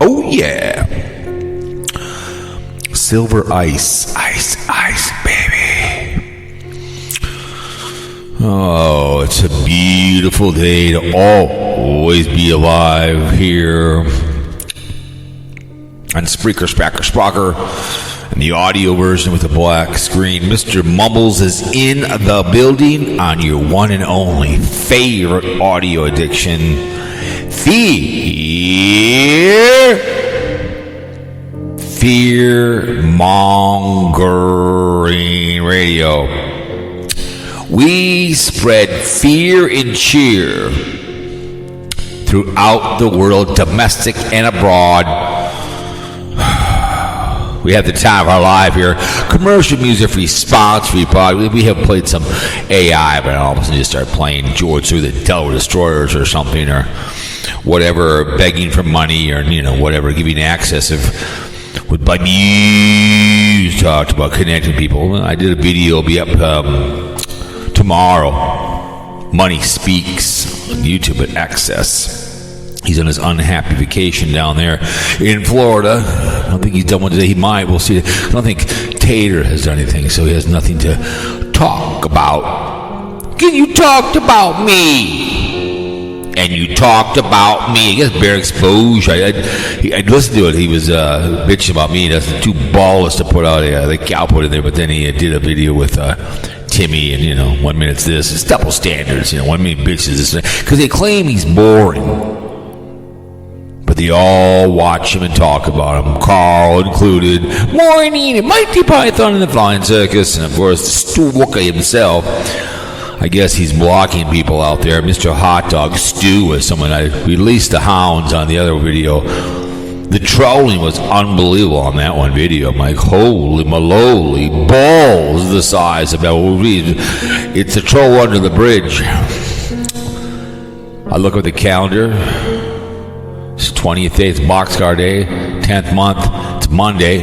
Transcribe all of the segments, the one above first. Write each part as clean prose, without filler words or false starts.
Oh, yeah. Silver ice, baby. Oh, it's a beautiful day to always be alive here on Spreaker, Sprocker, and the audio version with the black screen. Mr. Mumbles is in the building on your one and only favorite audio addiction, fear-mongering radio. We spread fear and cheer throughout the world, domestic and abroad. We have the time of our life here. Commercial music free, sponsor free pod. We have played some AI, but all of a sudden just start playing George through the Delaware Destroyers or something, or whatever, begging for money, or whatever, giving access. What BlindViews talked about connecting people. I did a video, will be up tomorrow. Money Speaks on YouTube at Access. He's on his unhappy vacation down there in Florida. I don't think he's done one today. He might. We'll see. I don't think Tater has done anything, so he has nothing to talk about. You talked about me. And you talked about me. I guess bare exposure. I listened to it. He was bitching about me. That's too ballless to put out the Cowpote in there. But then he did a video with Timmy, and 1 minute's this. It's double standards. 1 minute bitches this, because they claim he's boring. But they all watch him and talk about him, Karl included. Morning, and Mighty Python and the Flying Circus, and of course the Stu himself. I guess he's blocking people out there. Mr. Hot Dog Stu was someone. I released the hounds on the other video. The trolling was unbelievable on that one video. I'm like, holy maloli, balls the size of that. It's a troll under the bridge. I look at the calendar. It's 20th day. It's Boxcar Day. 10th month. It's Monday.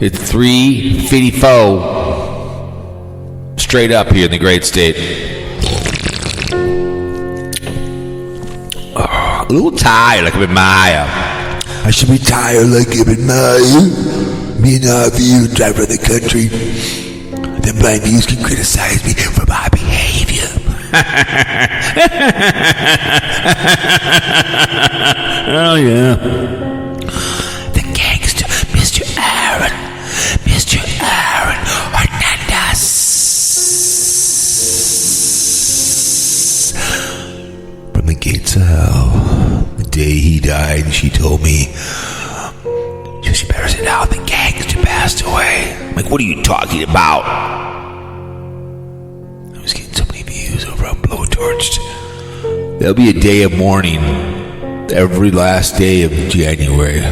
It's 3:54. Straight up here in the great state. A little tired, like I'm in Maya. I should be tired like I'm in Maya. Me and you drive around the country. Then BlindViews can criticize me for my behavior. Oh, yeah. The gangster, Mr. Aaron Hernandez. From the gates of hell, the day he died, she told me, you better sit down, the gangster passed away. I'm like, what are you talking about? I was getting so many views over on Blowtorched. There'll be a day of mourning every last day of January.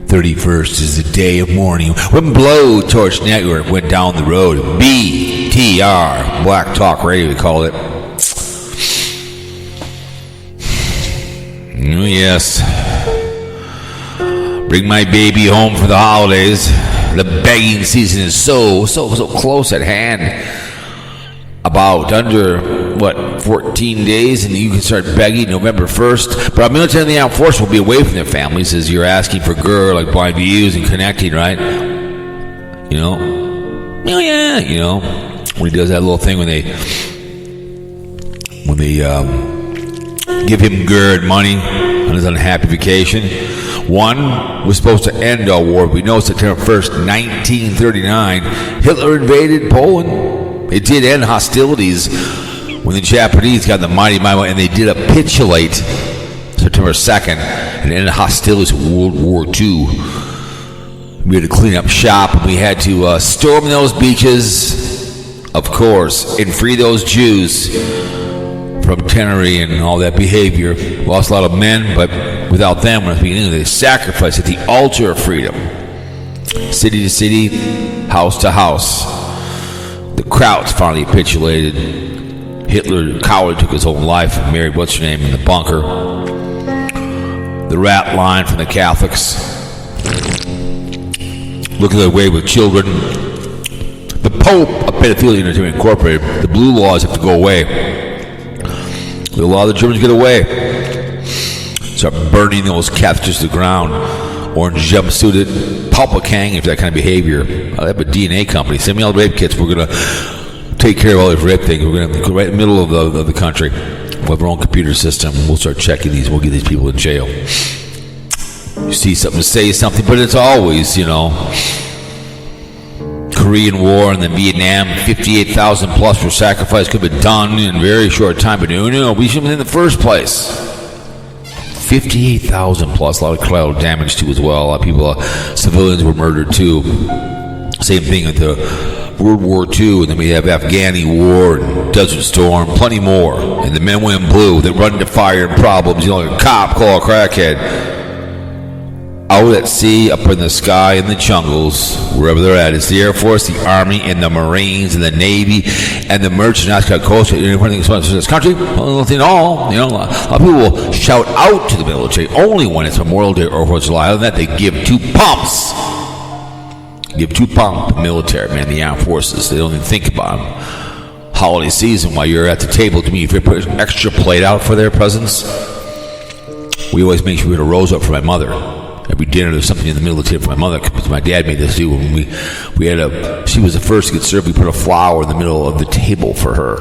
31st is the day of mourning. When Blowtorch Network went down the road, BTR, Black Talk Radio, we call it. Oh, yes. Bring my baby home for the holidays. The begging season is so close at hand. About under 14 days, and you can start begging November 1st. But our military and the armed forces will be away from their families as you're asking for girl like BlindViews and connecting, right? Oh yeah, when he does that little thing when they give him GERD money on his unhappy vacation. One was supposed to end our war. We know September 1st, 1939, Hitler invaded Poland. It did end hostilities when the Japanese got the mighty, and they did capitulate September 2nd and ended hostilities in World War II. We had to clean up shop, and we had to storm those beaches, of course, and free those Jews from tyranny and all that behavior. We lost a lot of men, but without them, when they sacrificed at the altar of freedom, city to city, house to house. The Krauts finally capitulated. Hitler, coward, took his own life and married what's-her-name in the bunker. The rat line from the Catholics. Look at their way with children. The Pope of Pedophilia Entertainment Incorporated. The blue laws have to go away. The law of the Germans get away. Start burning those catheters to the ground. Orange jumpsuited, public hanging for that kind of behavior. I have a DNA company. Send me all the rape kits. We're going to take care of all these rape things. We're going to go right in the middle of the country. We'll have our own computer system. We'll start checking these. We'll get these people in jail. You see something, say something, but it's always, Korean War and then Vietnam, 58,000 plus were sacrificed. Could have been done in a very short time, but no, we should have been in the first place. 58,000 plus, a lot of collateral damage too as well. A lot of people, civilians were murdered too. Same thing with the World War II, and then we have Afghani War and Desert Storm, plenty more. And the men went in blue, they run into fire and problems. A cop call a crackhead. Out at sea, up in the sky, in the jungles, wherever they're at, it's the Air Force, the Army, and the Marines, and the Navy, and the merchant coast. Anything in this country? Nothing at all. A lot of people will shout out to the military only when it's Memorial Day or 4th of July. Other than that, they give 2 pumps. Give 2 pumps to military, man, the armed forces. They don't even think about them. Holiday season, while you're at the table, to me, if you put an extra plate out for their presents, we always make sure we had a rose up for my mother. Every dinner, there's something in the middle of the table for my mother, because my dad made this too. When we had she was the first to get served. We put a flower in the middle of the table for her.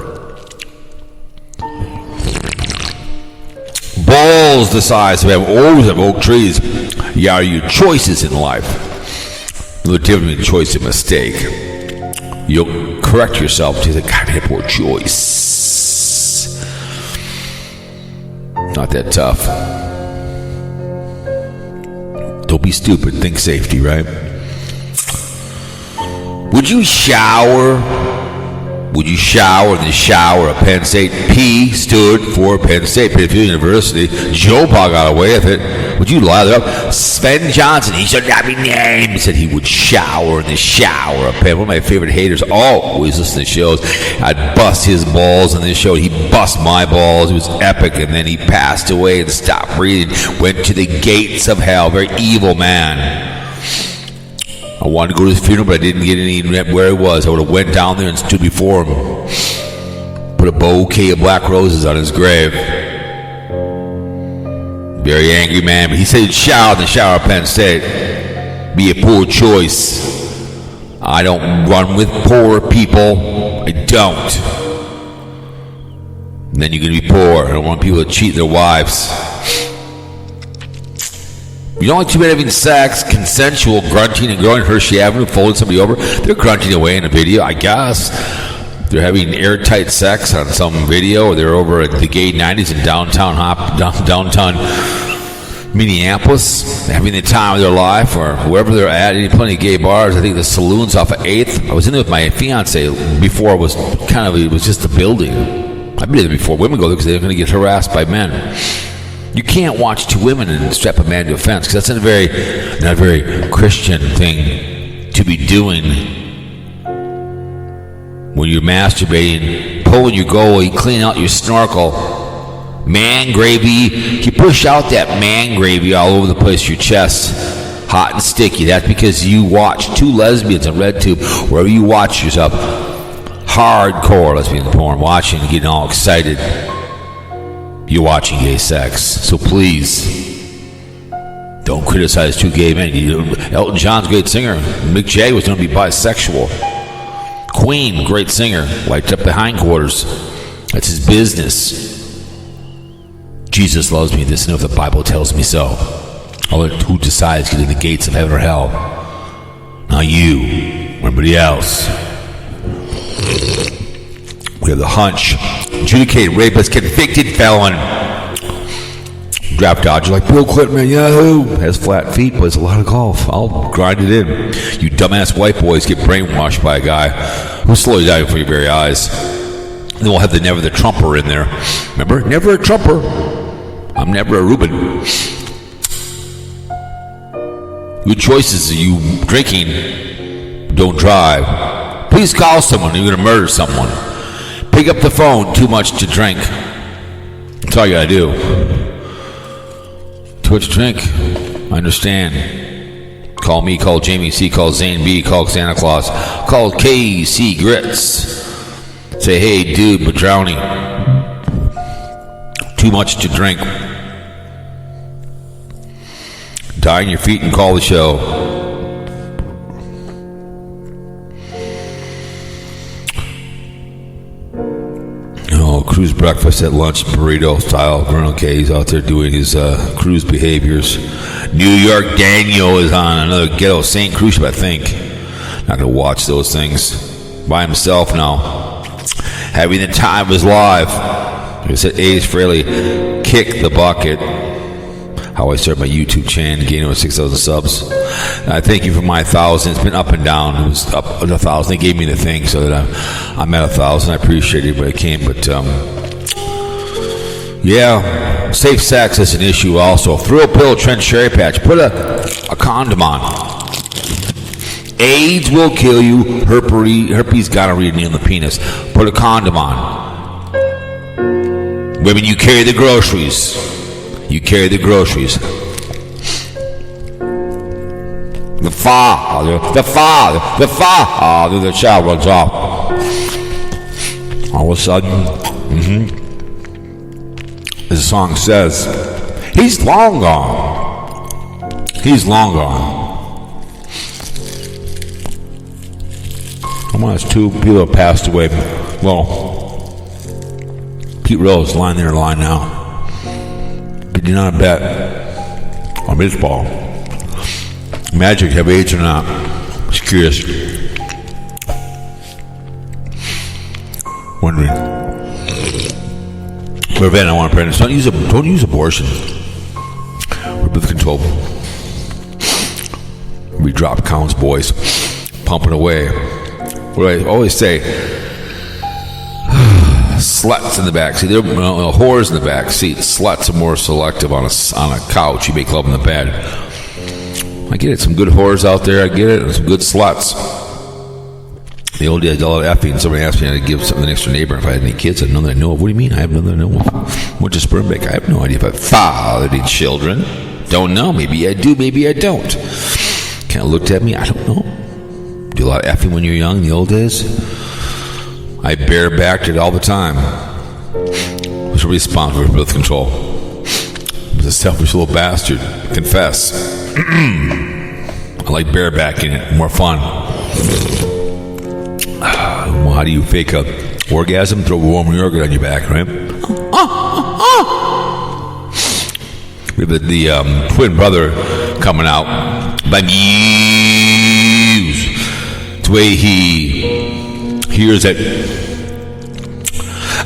Balls the size of always have oak trees. Yeah, are your choices in life? The difference between choice and mistake. You'll correct yourself to say, God, I made a poor choice. Not that tough. Don't be stupid. Think safety, right? Would you shower? Would you shower in the shower at Penn State? P stood for Penn State, Penn University. Joe Paul got away with it. Would you lather up? Sven Johnson, he should not be named, said he would shower in the shower at Penn. One of my favorite haters, always listen to shows. I'd bust his balls in this show. He bust my balls. It was epic. And then he passed away and stopped breathing. Went to the gates of hell. Very evil man. I wanted to go to his funeral, but I didn't get any where he was. I would have went down there and stood before him. Put a bouquet of black roses on his grave. Very angry man, but he said he'd shower in the shower at Penn State. Be a poor choice. I don't run with poor people. I don't. And then you're going to be poor. I don't want people to cheat their wives. You don't like two men having sex, consensual grunting and growing Hershey Avenue, folding somebody over. They're grunting away in a video, I guess. They're having airtight sex on some video, or they're over at the gay 90s in downtown Minneapolis, having the time of their life, or wherever they're at. Plenty of gay bars. I think the saloons off of 8th. I was in there with my fiance before. It was just a building. I've been there before. Women go there because they're going to get harassed by men. You can't watch two women and strap a man to a fence, because that's not a very Christian thing to be doing when you're masturbating, pulling your goalie, cleaning out your snorkel, man gravy. You push out that man gravy all over the place, your chest, hot and sticky. That's because you watch two lesbians on RedTube, wherever you watch yourself, hardcore lesbian porn, watching and getting all excited. You're watching gay sex, so please don't criticize two gay men. Elton John's a great singer. Mick Jagger was going to be bisexual. Queen, great singer, wiped up the hindquarters. That's his business. Jesus loves me. This is if the Bible tells me so. I'll let who decides to get in the gates of heaven or hell. Not you, everybody else. We have the hunch. Adjudicated rapist, convicted felon. Draft dodger like Bill Clinton, man, yahoo. Has flat feet, plays a lot of golf. I'll grind it in. You dumbass white boys get brainwashed by a guy who'll slow you down before your very eyes. And then we'll have the never the Trumper in there. Remember? Never a Trumper. I'm never a Reuben. Good choices. You drinking, don't drive. Please call someone. You're going to murder someone. Pick up the phone. Too much to drink. That's all you got to do. Too much to drink. I understand. Call me, call Jamie C, call Zane B, call Santa Claus, call KC Grits. Say, hey, dude, we're drowning. Too much to drink. Die on your feet and call the show. Cruise breakfast at lunch, burrito style. Colonel K's out there doing his cruise behaviors. New York Daniel is on another ghetto St. Cruise ship, I think. Not gonna watch those things by himself now. Having the time of his life. Like I said, Ace Fraley, kick the bucket. How I started my YouTube channel, gained over 6,000 subs. I thank you for my 1,000. It's been up and down. It was up 1,000. They gave me the thing so that I'm at 1,000. I appreciate it, but I can't. But yeah, safe sex is an issue also. Thrill pill, trench cherry patch. Put a condom on. AIDS will kill you. Herpes, gonorrhea, knee on the penis. Put a condom on. Women, you carry the groceries. You carry the groceries. The father, the child runs off. All of a sudden, as the song says, he's long gone. He's long gone. Almost 2 people have passed away. Well, Pete Rose lying there in line now. But you're not a bet on baseball. Magic have AIDS or not? Just curious. Wondering. But then I want to parents, don't use abortion for birth control. We drop counts, boys. Pumping away. What do I always say? Sluts in the back seat. There are whores in the back seat. Sluts are more selective on a couch. You make love in the bed. I get it. Some good whores out there. I get it. And some good sluts. The old days, a lot of effing. Somebody asked me to give something to the next door neighbor if I had any kids. I had none that I know of. What do you mean? I have none that I know of. Went to sperm bank. I have no idea if I fathered any children. Don't know. Maybe I do. Maybe I don't. Kind of looked at me. I don't know. Do a lot of effing when you're young in the old days. I barebacked it all the time. I was responsible for birth control. I was a selfish little bastard. Confess. I like barebacking it. More fun. Well, how do you fake a orgasm? Throw a warm yogurt on your back, right? We have the twin brother coming out. BlindViews. It's the way he hears it.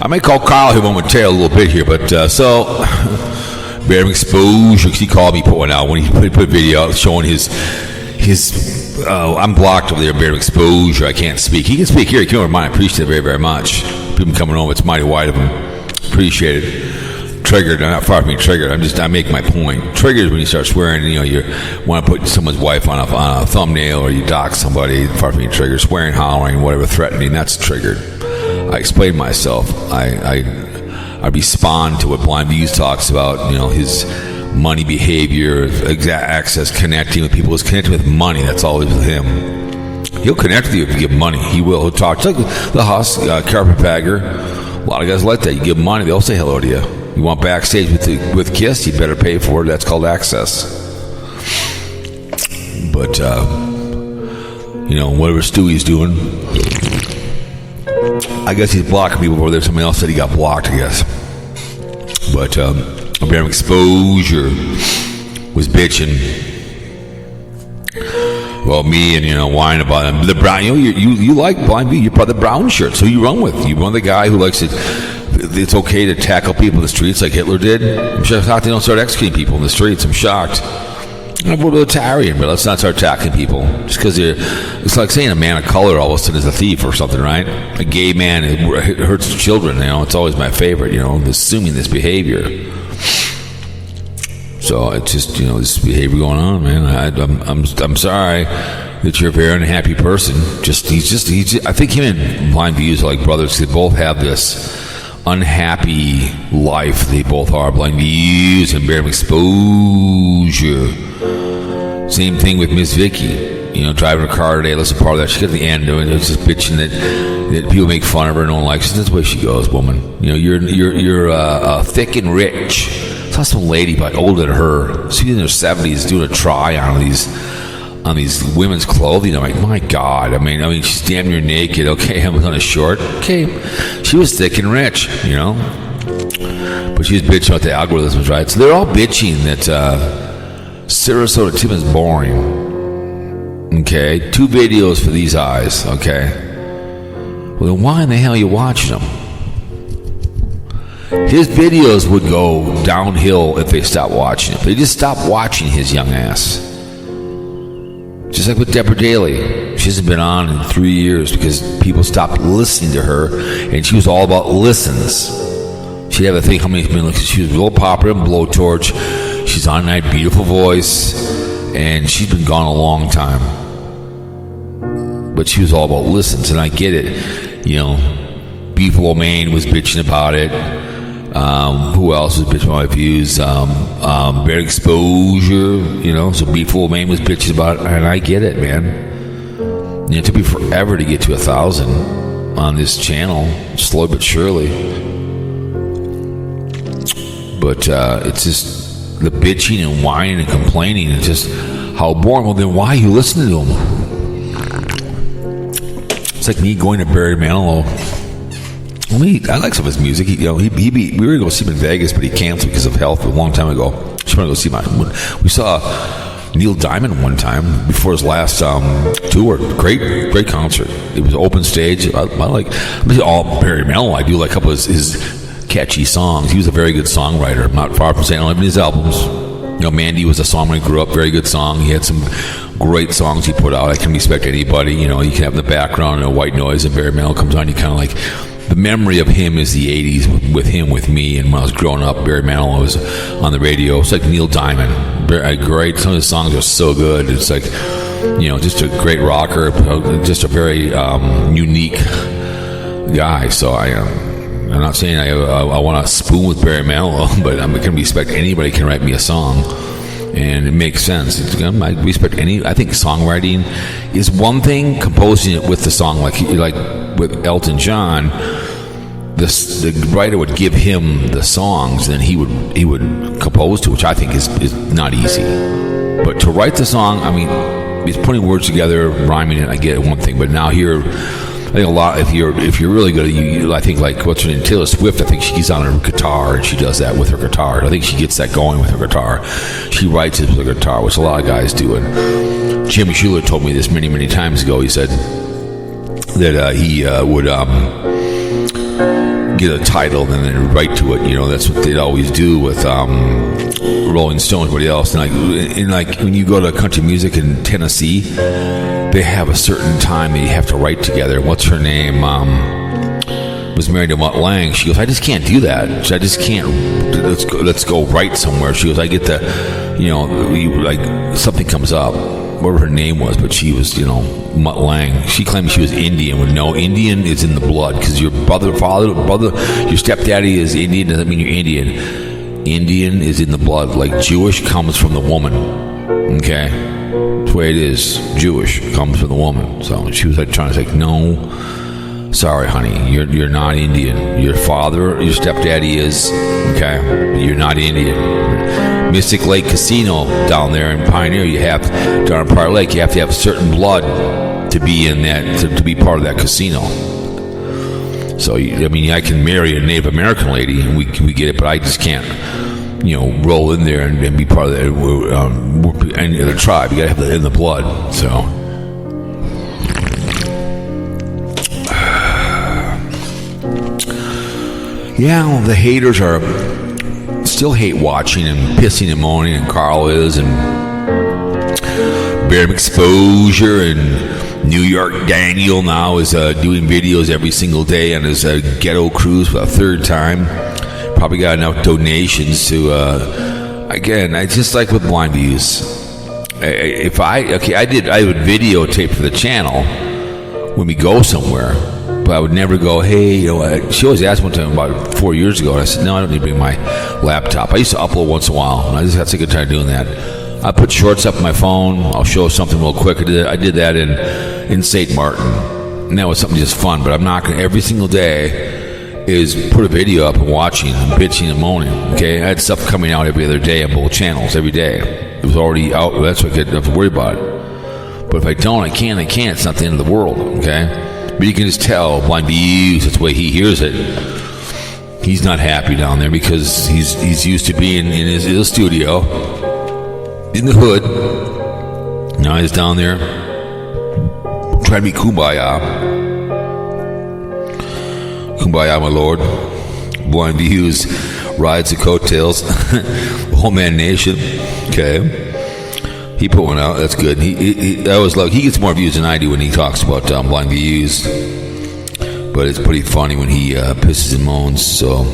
I might call Karl here momentarily a little bit here, but so bear exposure. He called me, put one out when he put a video out showing his. I'm blocked over there. Bear exposure. I can't speak. He can speak here. He came over mine. I appreciate it very, very much. People coming over. It's mighty wide of him. Appreciate it. Triggered. I'm not far from being triggered. I make my point. Triggered when you start swearing. You know, you want to put someone's wife on a thumbnail, or you dox somebody. Far from being triggered. Swearing, hollering, whatever, threatening. That's triggered. I explain myself. I respond to what BlindViews talks about. You know, his money behavior, exact access, connecting with people. Is connecting with money. That's always with him. He'll connect with you if you give money. He will. He'll talk. It's like the Husk, carpetbagger. A lot of guys like that. You give money, they'll say hello to you. You want backstage with Kiss, you better pay for it. That's called access. But you know, whatever Stewie's doing, I guess he's blocking people over there. Somebody else said he got blocked, I guess. But bear exposure was bitching. Well, me and, you know, whining about him. The brown, you know, you like BlindViews. You're part of the brown shirt. So you run with. You run the guy who likes it. It's okay to tackle people in the streets like Hitler did. I'm shocked they don't start executing people in the streets. I'm shocked. I'm a libertarian, but let's not start attacking people just because it's like saying a man of color all of a sudden is a thief or something, right? A gay man it hurts children. You know, it's always my favorite. You know, assuming this behavior. So it's just, you know, this behavior going on, man. I'm sorry that you're a very unhappy person. He's I think him and BlindViews are like brothers. They both have this unhappy life. They both are. BlindViews and bear exposure. Same thing with MzVicky. You know, driving a car today. Listen to part of that. She got to the end of it. It's just bitching that people make fun of her. No one likes her. That's the way she goes, woman. You know, you're thick and rich. saw some lady, but older than her. She's in her 70s doing a try on these women's clothing. I'm like, my God. I mean, she's damn near naked. Okay, I'm on a short. Okay, she was thick and rich, but she was bitching about the algorithms, right? So they're all bitching that Sarasota Tim is boring. Okay, 2 videos for these eyes. Okay, well then why in the hell are you watching them? His videos would go downhill if they stopped watching it. They just stopped watching his young ass. Just like with Deborah Daly. She hasn't been on in 3 years because people stopped listening to her, and she was all about listens. She'd have a thing how many minutes. She was real popular in Blowtorch. She's on that beautiful voice, and she's been gone a long time. But she was all about listens, and I get it. Beefalo Maine was bitching about it. Who else was bitching about my views? Bear Exposure, so Beefalo Maine was bitching about it, and I get it, man. It took me forever to get to 1,000 on this channel, slow but surely. But it's just the bitching and whining and complaining. It's just how boring. Well, then why are you listening to him? It's like me going to Barry Manilow. I like some of his music. We were going to go see him in Vegas, but he canceled because of health a long time ago. Just want to go see we saw Neil Diamond one time before his last tour. Great concert. It was open stage. I like all Barry Manilow. I do like a couple of his catchy songs. He was a very good songwriter. I'm not far from saying I don't have his albums. Mandy was a song when I grew up. Very good song. He had some great songs he put out. I can respect anybody. You can have in the background white noise, and Barry Manilow comes on. You kind of like the memory of him is the 80s with me. And when I was growing up, Barry Manilow was on the radio. It's like Neil Diamond. Great. Some of his songs are so good. It's like, just a great rocker, just a very unique guy. So I'm not saying I want to spoon with Barry Manilow, but I can respect anybody can write me a song, and it makes sense. I respect any. I think songwriting is one thing. Composing it with the song, like with Elton John, the writer would give him the songs, and he would compose to, which I think is not easy. But to write the song, he's putting words together, rhyming it. I get it, one thing, but now here. I think a lot. If you're really good, I think like what's her name, Taylor Swift. I think she's on her guitar and she does that with her guitar. I think she gets that going with her guitar. She writes it with her guitar, which a lot of guys do. And Jimmy Schuler told me this many times ago. He said that he would get a title and then write to it. That's what they'd always do with Rolling Stones, everybody else. And like when you go to country music in Tennessee, they have a certain time that you have to write together. What's her name? Was married to Mutt Lange. She goes, I just can't do that. I just can't. Let's go write somewhere. She goes, I get the, like something comes up, whatever her name was, but she was, Mutt Lange. She claimed she was Indian. When no, Indian is in the blood because your brother, your stepdaddy is Indian doesn't mean you're Indian. Indian is in the blood. Like Jewish comes from the woman. Okay. The way it is, Jewish comes from the woman. So she was like trying to say, no, sorry, honey, you're not Indian. Your father, your stepdaddy is, okay, you're not Indian. Mystic Lake Casino down there in Pioneer, down in Prior Lake, you have to have certain blood to be in that, to be part of that casino. So I can marry a Native American lady and we get it, but I just can't. Roll in there and be part of the tribe. You gotta have that in the blood. So, the haters are still hate watching and pissing and moaning, and Karl is, and Bear Exposure, and New York Daniel now is doing videos every single day on his ghetto cruise for the 3rd time. Probably got enough donations to again, I just like with BlindViews. I would videotape for the channel when we go somewhere, but I would never go, hey, she always asked one time about 4 years ago, and I said, no, I don't need to bring my laptop. I used to upload once in a while, and I just had such a good time doing that. I put shorts up on my phone. I'll show something real quick. I did that in St. Martin, and that was something just fun, but I'm not going to every single day. is put a video up and watching and bitching and moaning. Okay, I had stuff coming out every other day on both channels every day. It was already out. That's what I didn't have to worry about it. But if I don't, I can't. It's not the end of the world. Okay, but you can just tell BlindViews. That's the way he hears it. He's not happy down there because he's used to being in his studio in the hood. Now he's down there trying to be kumbaya. Kumbaya, my lord. BlindViews rides the coattails. Whole Man Nation. Okay. He put one out. That's good. He I always love. He gets more views than I do when he talks about BlindViews. But it's pretty funny when he pisses and moans. So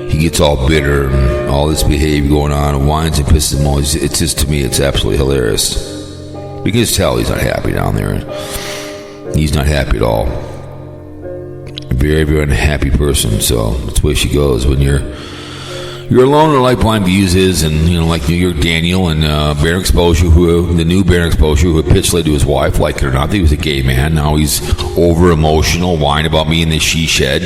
he gets all bitter and all this behavior going on, and whines and pisses and moans. It's just, to me, it's absolutely hilarious. You can just tell he's not happy down there. He's not happy at all. Very, very unhappy person. So that's the way she goes when you're alone, or like BlindViews is, and like New York Daniel and Bear Exposure, the new Bear Exposure, who pitched to his wife, like it or not. He was a gay man. Now he's over emotional, whining about me in the she shed,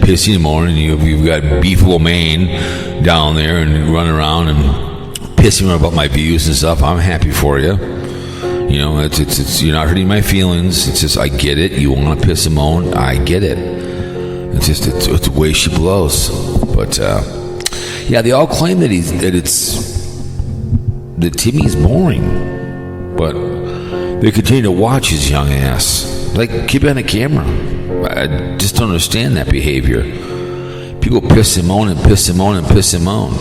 pissing and moaning. You've got Beefalo, Maine down there and running around and pissing about my views and stuff. I'm happy for you. It's you're not hurting my feelings. It's just, I get it. You want to piss and moan. I get it. It's just it's the way she blows. But yeah, they all claim that Timmy's boring, but they continue to watch his young ass. Like, keep it on the camera. I just don't understand that behavior. People piss and moan and piss and moan and piss and moan.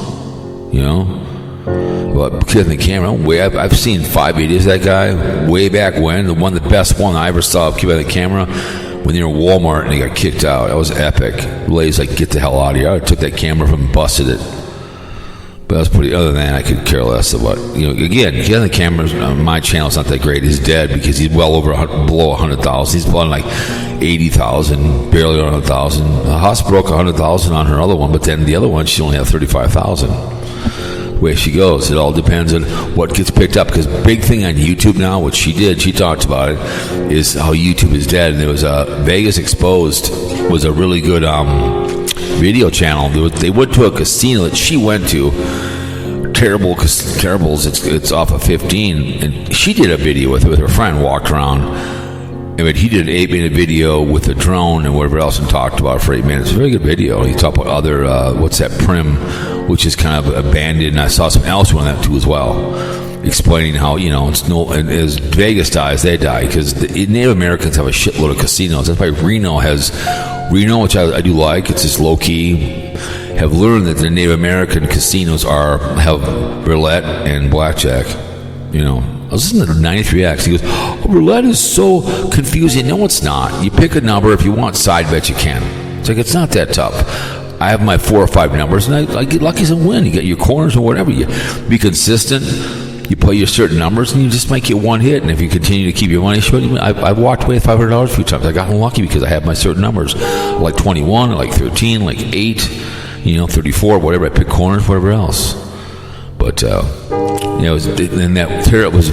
But keep it on the camera. I've seen 5 videos of that guy way back when. The best one I ever saw of keep it on the camera, when they were in Walmart and they got kicked out. That was epic. Lay's like, get the hell out of here. I took that camera from him and busted it. But that was pretty. Other than that, I could care less about. Again, get on the cameras. My channel's not that great. He's dead because he's well over below 100,000. He's blowing like 80,000, barely 100,000. The Haas broke 100,000 on her other one, but then the other one, she only had 35,000. Way she goes. It all depends on what gets picked up, because big thing on YouTube now, what she talked about it, is how YouTube is dead. And there was a Vegas Exposed was a really good video channel. They went to a casino that she went to, Terribles, it's off of 15, and she did a video with her friend, walked around. But he did an 8-minute video with a drone and whatever else, and talked about it for 8 minutes. Very good video. He talked about other, what's that, Prim, which is kind of abandoned. And I saw something else on that too as well, explaining how, it's and as Vegas dies, they die, because the Native Americans have a shitload of casinos. That's why Reno, which I do like, it's just low key, have learned that the Native American casinos have roulette and blackjack. I was listening to 93X. He goes, roulette is so confusing. No, it's not. You pick a number. If you want side bets, you can. It's like, it's not that tough. I have my 4 or 5 numbers, and I get lucky and win. You get your corners or whatever. You be consistent. You play your certain numbers, and you just might get one hit. And if you continue to keep your money short, I've walked away with $500 a few times. I got unlucky because I have my certain numbers. Like 21, like 13, like 8, 34, whatever. I pick corners, whatever else. But and that was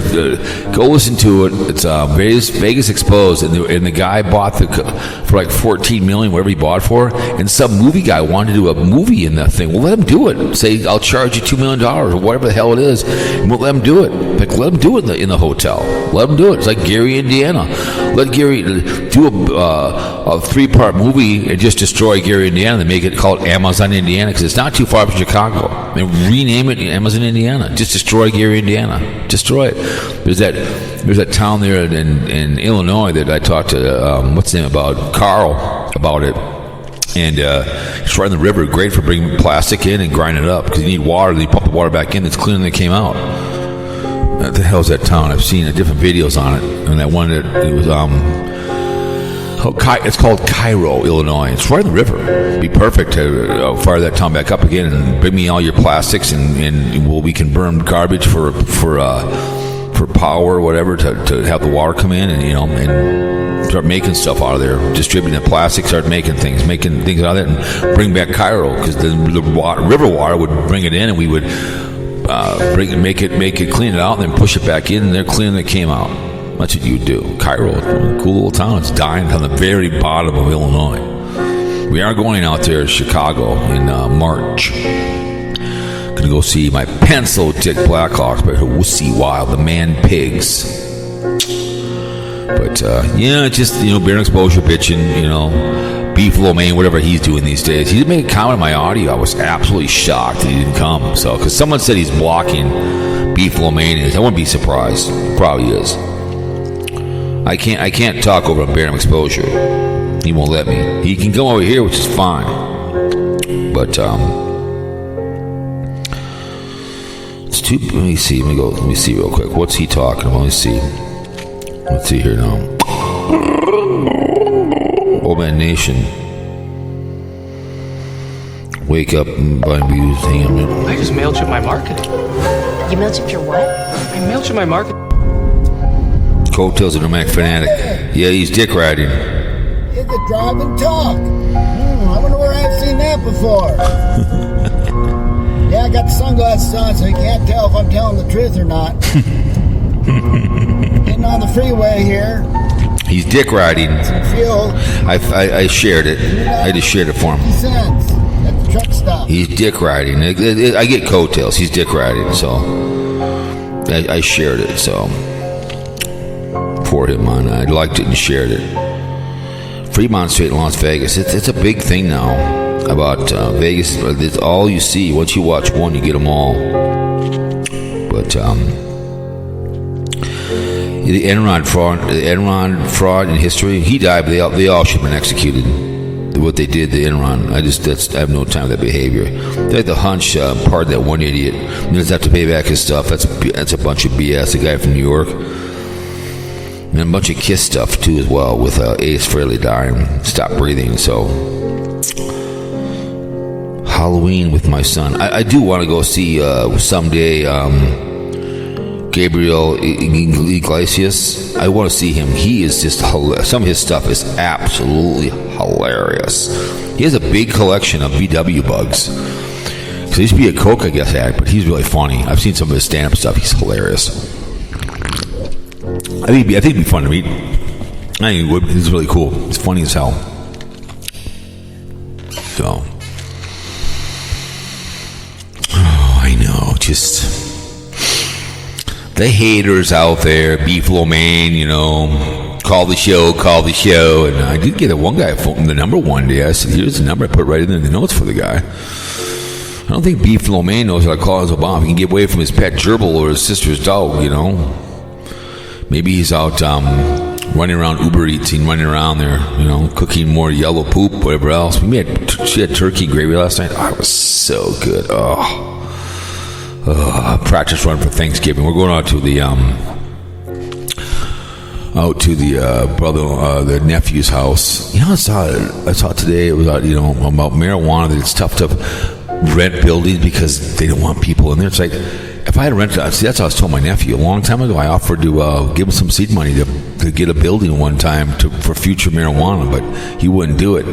go listen to it. It's Vegas Exposed, and the guy bought for like $14 million, whatever he bought for, and some movie guy wanted to do a movie in that thing. Well, let him do it. Say, I'll charge you $2 million or whatever the hell it is, and we'll let him do it. Like, let him do it in the hotel. Let him do it. It's like Gary, Indiana. Let Gary do a 3-part movie and just destroy Gary, Indiana, and make it called Amazon, Indiana, because it's not too far from Chicago. And rename it Amazon, Indiana. Just destroy Gary, Indiana. Destroy it. There's that town there in Illinois that I talked to what's his name about, Karl, about it. And it's right in the river. Great for bringing plastic in and grinding it up, because you need water. Then you pump the water back in. It's cleaner than it came out. What the hell is that town? I've seen different videos on it. And that one that it was it's called Cairo, Illinois. It's right in the river. It'd be perfect to fire that town back up again and bring me all your plastics, and we can burn garbage for power or whatever to have the water come in, and start making stuff out of there, distributing the plastic, start making things out of there, and bring back Cairo, because the river water would bring it in, and we would make it, clean it out, and then push it back in, and they're cleaner than it came out. That's what you do. Cairo, cool little town. It's dying on the very bottom of Illinois. We are going out there to Chicago in March. Gonna go see my pencil dick Blackhawks, but we'll see Wild, the Man Pigs. But just beer and exposure bitching, beef lo mein, whatever he's doing these days. He didn't make a comment on my audio. I was absolutely shocked that he didn't come. So, because someone said he's blocking beef lo mein, I wouldn't be surprised. Probably is. I can't talk over on beer and exposure. He won't let me. He can come over here, which is fine. But it's too. Let me see. Let me see real quick. What's he talking about? Let's see here now. Old Man Nation. Wake up and BlindViews. Hang on a minute. I just mailed you my marketing. You mailed you your what? I mailed you my marketing. Coattails of the Mac Fanatic. Yeah, he's dick riding. It's a drive and talk. I wonder where I've seen that before. Yeah, I got the sunglasses on, so you can't tell if I'm telling the truth or not. Getting on the freeway here. He's dick riding. Some fuel. I shared it. I just shared it for him. 50 cents at the truck stop. He's dick riding. I get coattails. He's dick riding, so I shared it. So for him, I liked it and shared it. Fremont Street in Las Vegas. It's a big thing now about Vegas. It's all you see. Once you watch one, you get them all. But the Enron fraud in history. He died, but they all should have been executed. What they did, the Enron. I have no time for that behavior. They had the hunch. Pardon that one idiot. He doesn't have to pay back his stuff. That's a bunch of BS. The guy from New York. And a bunch of Kiss stuff, too, as well, with Ace Frehley dying. Stop breathing, so... Halloween with my son. I do want to go see, someday, Gabriel Iglesias. I want to see him. He is just hilarious. Some of his stuff is absolutely hilarious. He has a big collection of VW bugs. So he used to be a Coke, I guess, addict, but he's really funny. I've seen some of his stand-up stuff. He's hilarious. I think it'd be fun to meet. I think it would. He's really cool. He's funny as hell. So, I know. Just the haters out there. Beef lo mein, call the show. And I did get one guy phone the number one day. I said, "Here's the number." I put right in the notes for the guy. I don't think Beef lo mein knows how to call his Obama. He can get away from his pet gerbil or his sister's dog. Maybe he's out running around Uber Eats and running around there, cooking more yellow poop, whatever else. She had turkey gravy last night. Oh, it was so good. Practice run for Thanksgiving. We're going out to the the nephew's house. I saw today. It was about marijuana. That it's tough to rent buildings because they don't want people in there. It's like, if I had rented, see, that's what I was telling my nephew a long time ago. I offered to give him some seed money to get a building one time for future marijuana, but he wouldn't do it.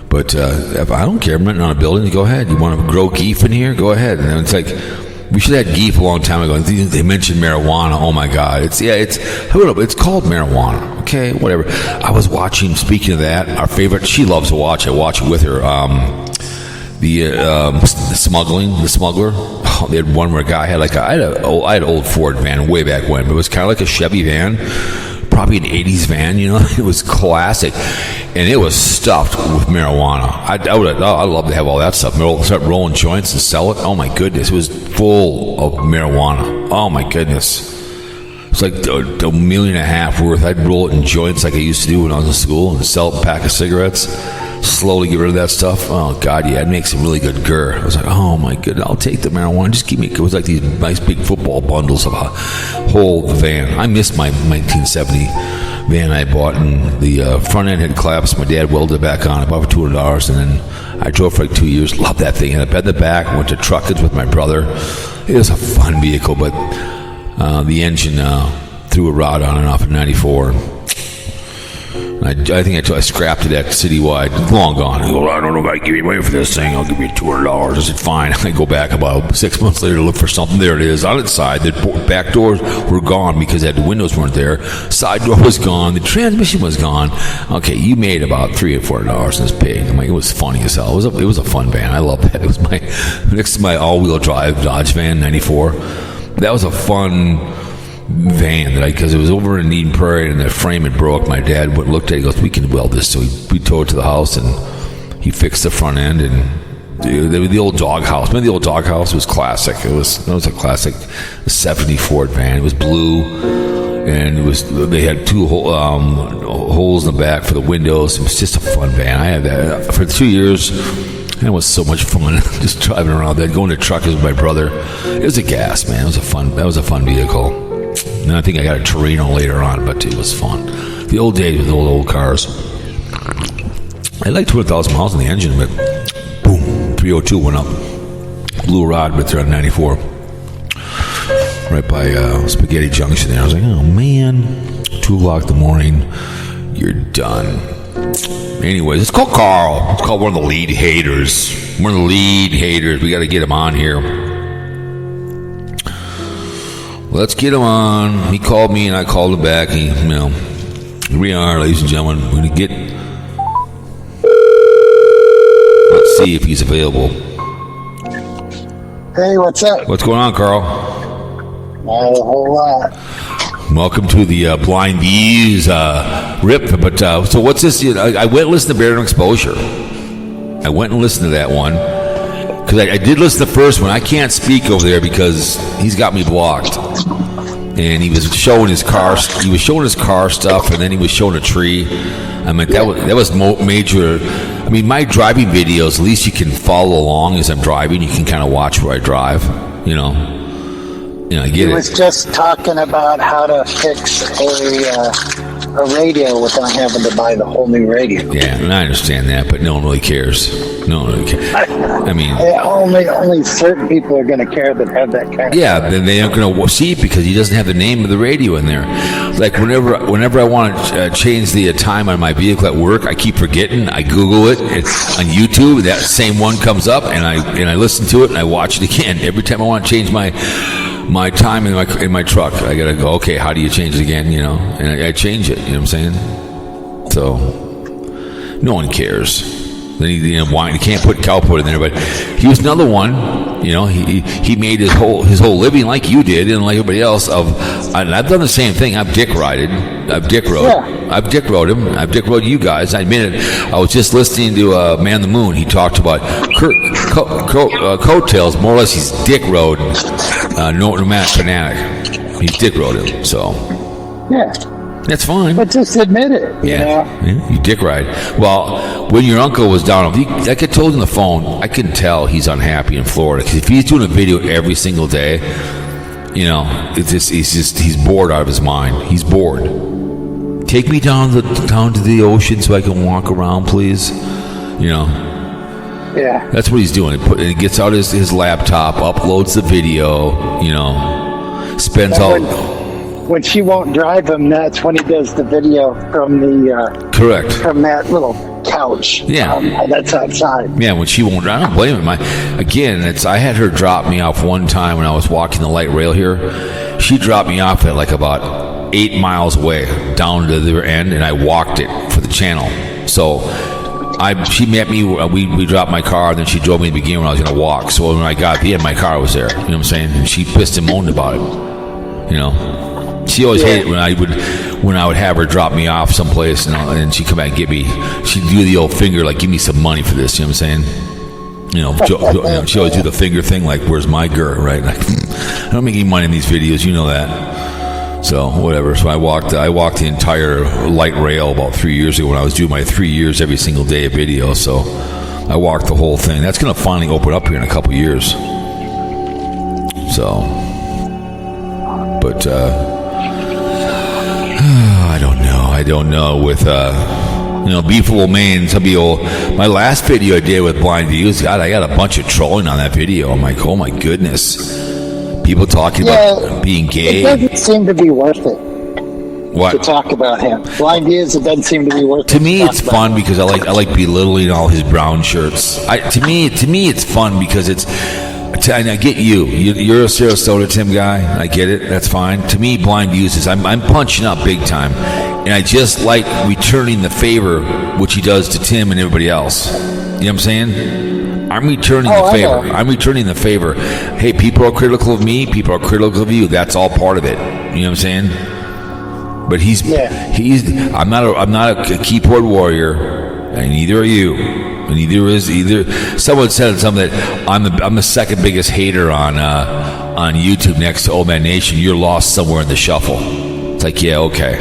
But if I don't care, I'm renting on a building. Go ahead. You want to grow geef in here? Go ahead. And it's like, we should have had geef a long time ago. They mentioned marijuana. Oh my God! It's called marijuana. Okay, whatever. I was watching. Speaking of that, our favorite. She loves to watch. I watch it with her. The smuggler. Oh, they had one where a guy had I had an old Ford van way back when, but it was kind of like a Chevy van, probably an 80s van, it was classic, and it was stuffed with marijuana. I'd love to have all that stuff. Start rolling joints and sell it. Oh my goodness, it was full of marijuana. Oh my goodness. It's like $1.5 million worth. I'd roll it in joints like I used to do when I was in school and sell a pack of cigarettes. Slowly get rid of that stuff. Oh God, yeah, it makes some really good gur. I was like, oh my goodness, I'll take the marijuana. Just give me. It was like these nice big football bundles of a whole van. I missed my 1970 van I bought, and the front end had collapsed. My dad welded it back on. I bought it for $200, and then I drove for 2 years. Loved that thing. And I bed in the back. Went to Truckers with my brother. It was a fun vehicle, but the engine threw a rod on and off in '94. I think I scrapped it at Citywide. Long gone. I go, I don't know if I can give you money for this thing. I'll give you $200. I said, fine. I go back about 6 months later to look for something. There it is. On its side, the back doors were gone because the windows weren't there. Side door was gone. The transmission was gone. Okay, you made about $300 or $400 in this pig. I'm like, it was funny as hell. It was a fun van. I love that. It was my next to my all-wheel drive Dodge van, 94. That was a fun van because it was over in Eden Prairie and the frame had broke. My dad looked at it, he goes, we can weld this. So we towed it to the house and he fixed the front end. And the old dog house, remember the old dog house? It was classic. It was a classic 70 Ford van. It was blue and they had two holes in the back for the windows. It was just a fun van. I had that for 2 years. And it was so much fun just driving around that, going to truckers with my brother. It was a gas, man. That was a fun vehicle. And I think I got a Torino later on, but it was fun. The old days with old cars. I like 200,000 miles on the engine, but boom, 302 went up. Blew a rod with her on 94. Right by Spaghetti Junction there. I was like, oh man, 2 o'clock in the morning, you're done. Anyways, it's called Karl. It's called one of the lead haters. One of the lead haters. We got to get him on here. Let's get him on. He called me and I called him back. Here we are, ladies and gentlemen. We're going to get. Let's see if he's available. Hey, what's up? What's going on, Karl? Not a whole lot. Welcome to the BlindViews rip. But so what's this? I went and listened to Bear and Exposure. I went and listened to that one. Because I did listen to the first one. I can't speak over there because he's got me blocked. And he was showing his car. He was showing his car stuff, and then he was showing a tree. I mean, that was major. I mean, my driving videos. At least you can follow along as I'm driving. You can kind of watch where I drive. I get it. He was just talking about how to fix a radio without having to buy the whole new radio. Yeah, and I understand that, but no one really cares. No one really cares. I mean, only certain people are going to care that have that kind of. Yeah, then they aren't going to see it because he doesn't have the name of the radio in there. Like whenever I want to change the time on my vehicle at work, I keep forgetting. I Google it. It's on YouTube. That same one comes up, and I listen to it and I watch it again. Every time I want to change my time in my truck, I gotta go, okay, how do you change it again, and I change it, you know what I'm saying? So no one cares. Then he can't put Cowpote in there, but he was another one, he made his whole living like you did and like everybody else and I've done the same thing. I've dick rode him. I've dick rode you guys. I admit it. I was just listening to Man the Moon. He talked about coattails. More or less, he's dick rode Nomad fanatic. He's dick rode him. So yeah, that's fine. But just admit it. Yeah, you dick ride. Well, when your uncle was down, like I told him on the phone, I can tell he's unhappy in Florida because if he's doing a video every single day, he's bored out of his mind. He's bored. Take me down to the ocean so I can walk around, please. Yeah. That's what he's doing. He gets out his laptop, uploads the video, spends all. When she won't drive him, that's when he does the video from the correct from that little couch. Yeah, that's outside. Yeah, when she won't. I don't blame him. I had her drop me off one time when I was walking the light rail here. She dropped me off at like about 8 miles away down to the end, and I walked it for the channel. So she met me. We dropped my car, and then she drove me to the beginning when I was going to walk. So when I got at the end, my car was there. You know what I'm saying? And she pissed and moaned about it. She always hated when I would have her drop me off someplace, and she'd come back and get me. She'd do the old finger, like, give me some money for this. You know what I'm saying? She always do the finger thing, like, where's my girl, right? Like, I don't make any money in these videos, you know that. So whatever. So I walked the entire light rail about 3 years ago when I was doing my 3 years every single day of video. So I walked the whole thing. That's going to finally open up here in a couple years. So, but I don't know. With Beeful Maine, some people. My last video I did with BlindViews, God, I got a bunch of trolling on that video. I'm like, oh my goodness. People talking about being gay. It doesn't seem to be worth it. What? to talk about him. BlindViews, it doesn't seem to be worth. To me, it's fun because I like belittling all his brown shirts. To me, it's fun because it's. And I get you. You're a Sarasota Tim guy. I get it. That's fine. To me, BlindViews is I'm punching up big time, and I just like returning the favor which he does to Tim and everybody else. You know what I'm saying? I'm returning the favor. I'm returning the favor. Hey, people are critical of me. People are critical of you. That's all part of it. You know what I'm saying? But he's. I'm not a keyboard warrior, and neither are you. And either someone said something that I'm the second biggest hater on YouTube next to Old Man Nation. You're lost somewhere in the shuffle. It's like, yeah, okay.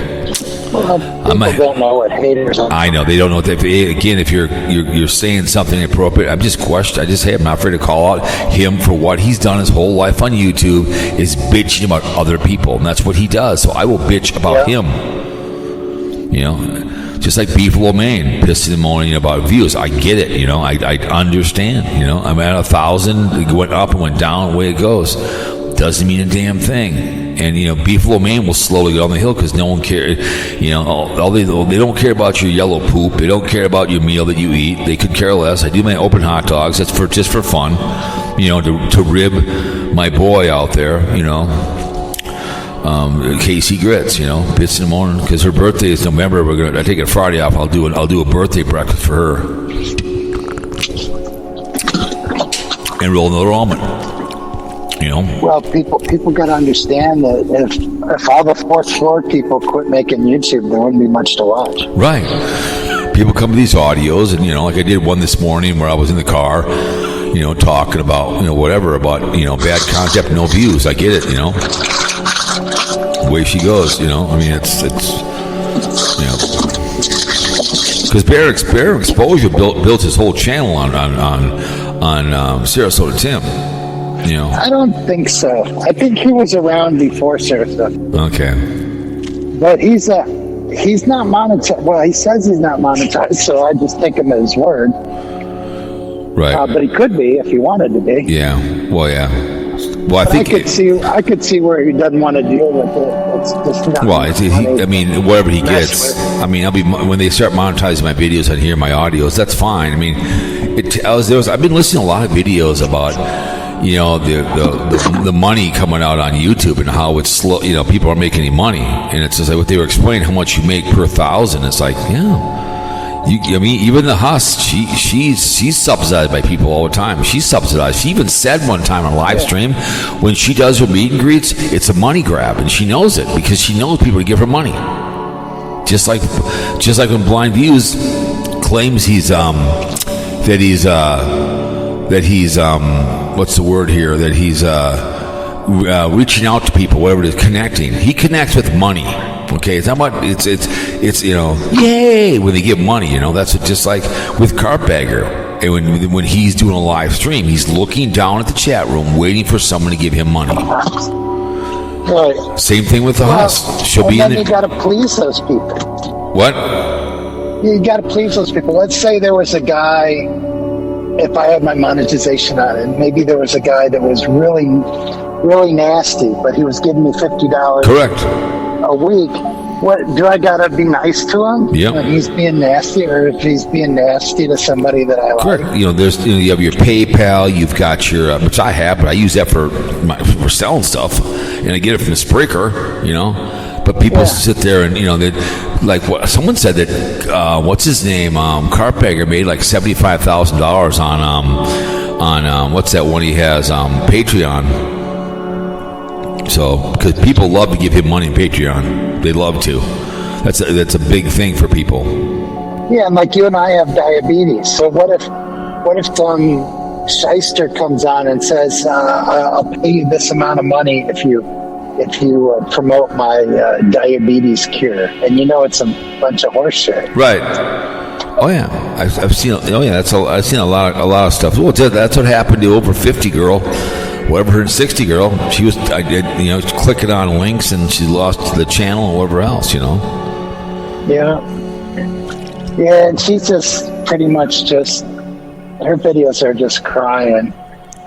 Well, people don't know what haters are. I know they don't know what again, if you're saying something inappropriate, I'm not afraid to call out him for what he's done his whole life on YouTube is bitching about other people, and that's what he does. So I will bitch about him. You know. Just like Beefalo, Maine, pissing and moaning about views. I get it, you know. I understand, you know. I'm at 1,000. It went up and went down. The way it goes doesn't mean a damn thing. And you know, Beefalo, Maine will slowly get on the hill because no one cares. You know, they don't care about your yellow poop. They don't care about your meal that you eat. They could care less. I do my open hot dogs. That's just for fun, you know, to rib my boy out there, you know. Casey Grits, you know, bits in the morning because her birthday is November. I take it Friday off. I'll do a birthday breakfast for her and roll another almond. You know. Well, people got to understand that if all the fourth floor people quit making YouTube, there wouldn't be much to watch. Right. People come to these audios, and you know, like I did one this morning where I was in the car, you know, talking about whatever about bad concept, no views. I get it, you know. Way she goes, you know. I mean, it's because Bear Exposure built his whole channel on Sarasota Tim. You know, I don't think so. I think he was around before Sarasota. Okay, but he's not monetized. Well, he says he's not monetized, so I just take him at his word. Right, but he could be if he wanted to be. Yeah. Well, yeah. Well, I could see where he doesn't want to deal with it. It's just not. Well, I mean, whatever he gets. I mean, when they start monetizing my videos and hear my audios, that's fine. I mean, I've been listening to a lot of videos about the money coming out on YouTube and how it's slow. You know, people aren't making any money, and it's just like what they were explaining how much you make per 1,000. It's like, yeah. I mean, even the Huss, she's subsidized by people all the time. She's subsidized. She even said one time on a live stream, when she does her meet and greets, it's a money grab, and she knows it because she knows people to give her money. Just like when BlindViews claims he's what's the word here? That he's reaching out to people, whatever it is, connecting. He connects with money. Okay, it's not about it's yay when they give money. That's just like with Carpetbagger. And when he's doing a live stream, he's looking down at the chat room, waiting for someone to give him money. Right. Same thing with the Huss. She'll be in there. You got to please those people. What? You got to please those people. Let's say there was a guy. If I had my monetization on it, maybe there was a guy that was really, really nasty, but he was giving me $50. Correct. A week. What do I gotta be nice to him? Yeah. When he's being nasty, or if he's being nasty to somebody that I like. Correct. There's you have your PayPal. You've got your which I have, but I use that for selling stuff, and I get it from the Spreaker. But people sit there and they like what someone said that what's his name Carpetbagger made like $75,000 on what's that one he has Patreon. So, because people love to give him money on Patreon, they love to. That's a big thing for people. Yeah, and like you and I have diabetes. So what if some shyster comes on and says, "I'll pay you this amount of money if you promote my diabetes cure," and it's a bunch of horse shit. Right. Oh yeah, I've seen. Oh yeah, I've seen a lot of stuff. Well, that's what happened to Over 50 girl. Whatever her 60 girl, she was clicking on links and she lost the channel and whatever else, Yeah, and she's just pretty much her videos are just crying.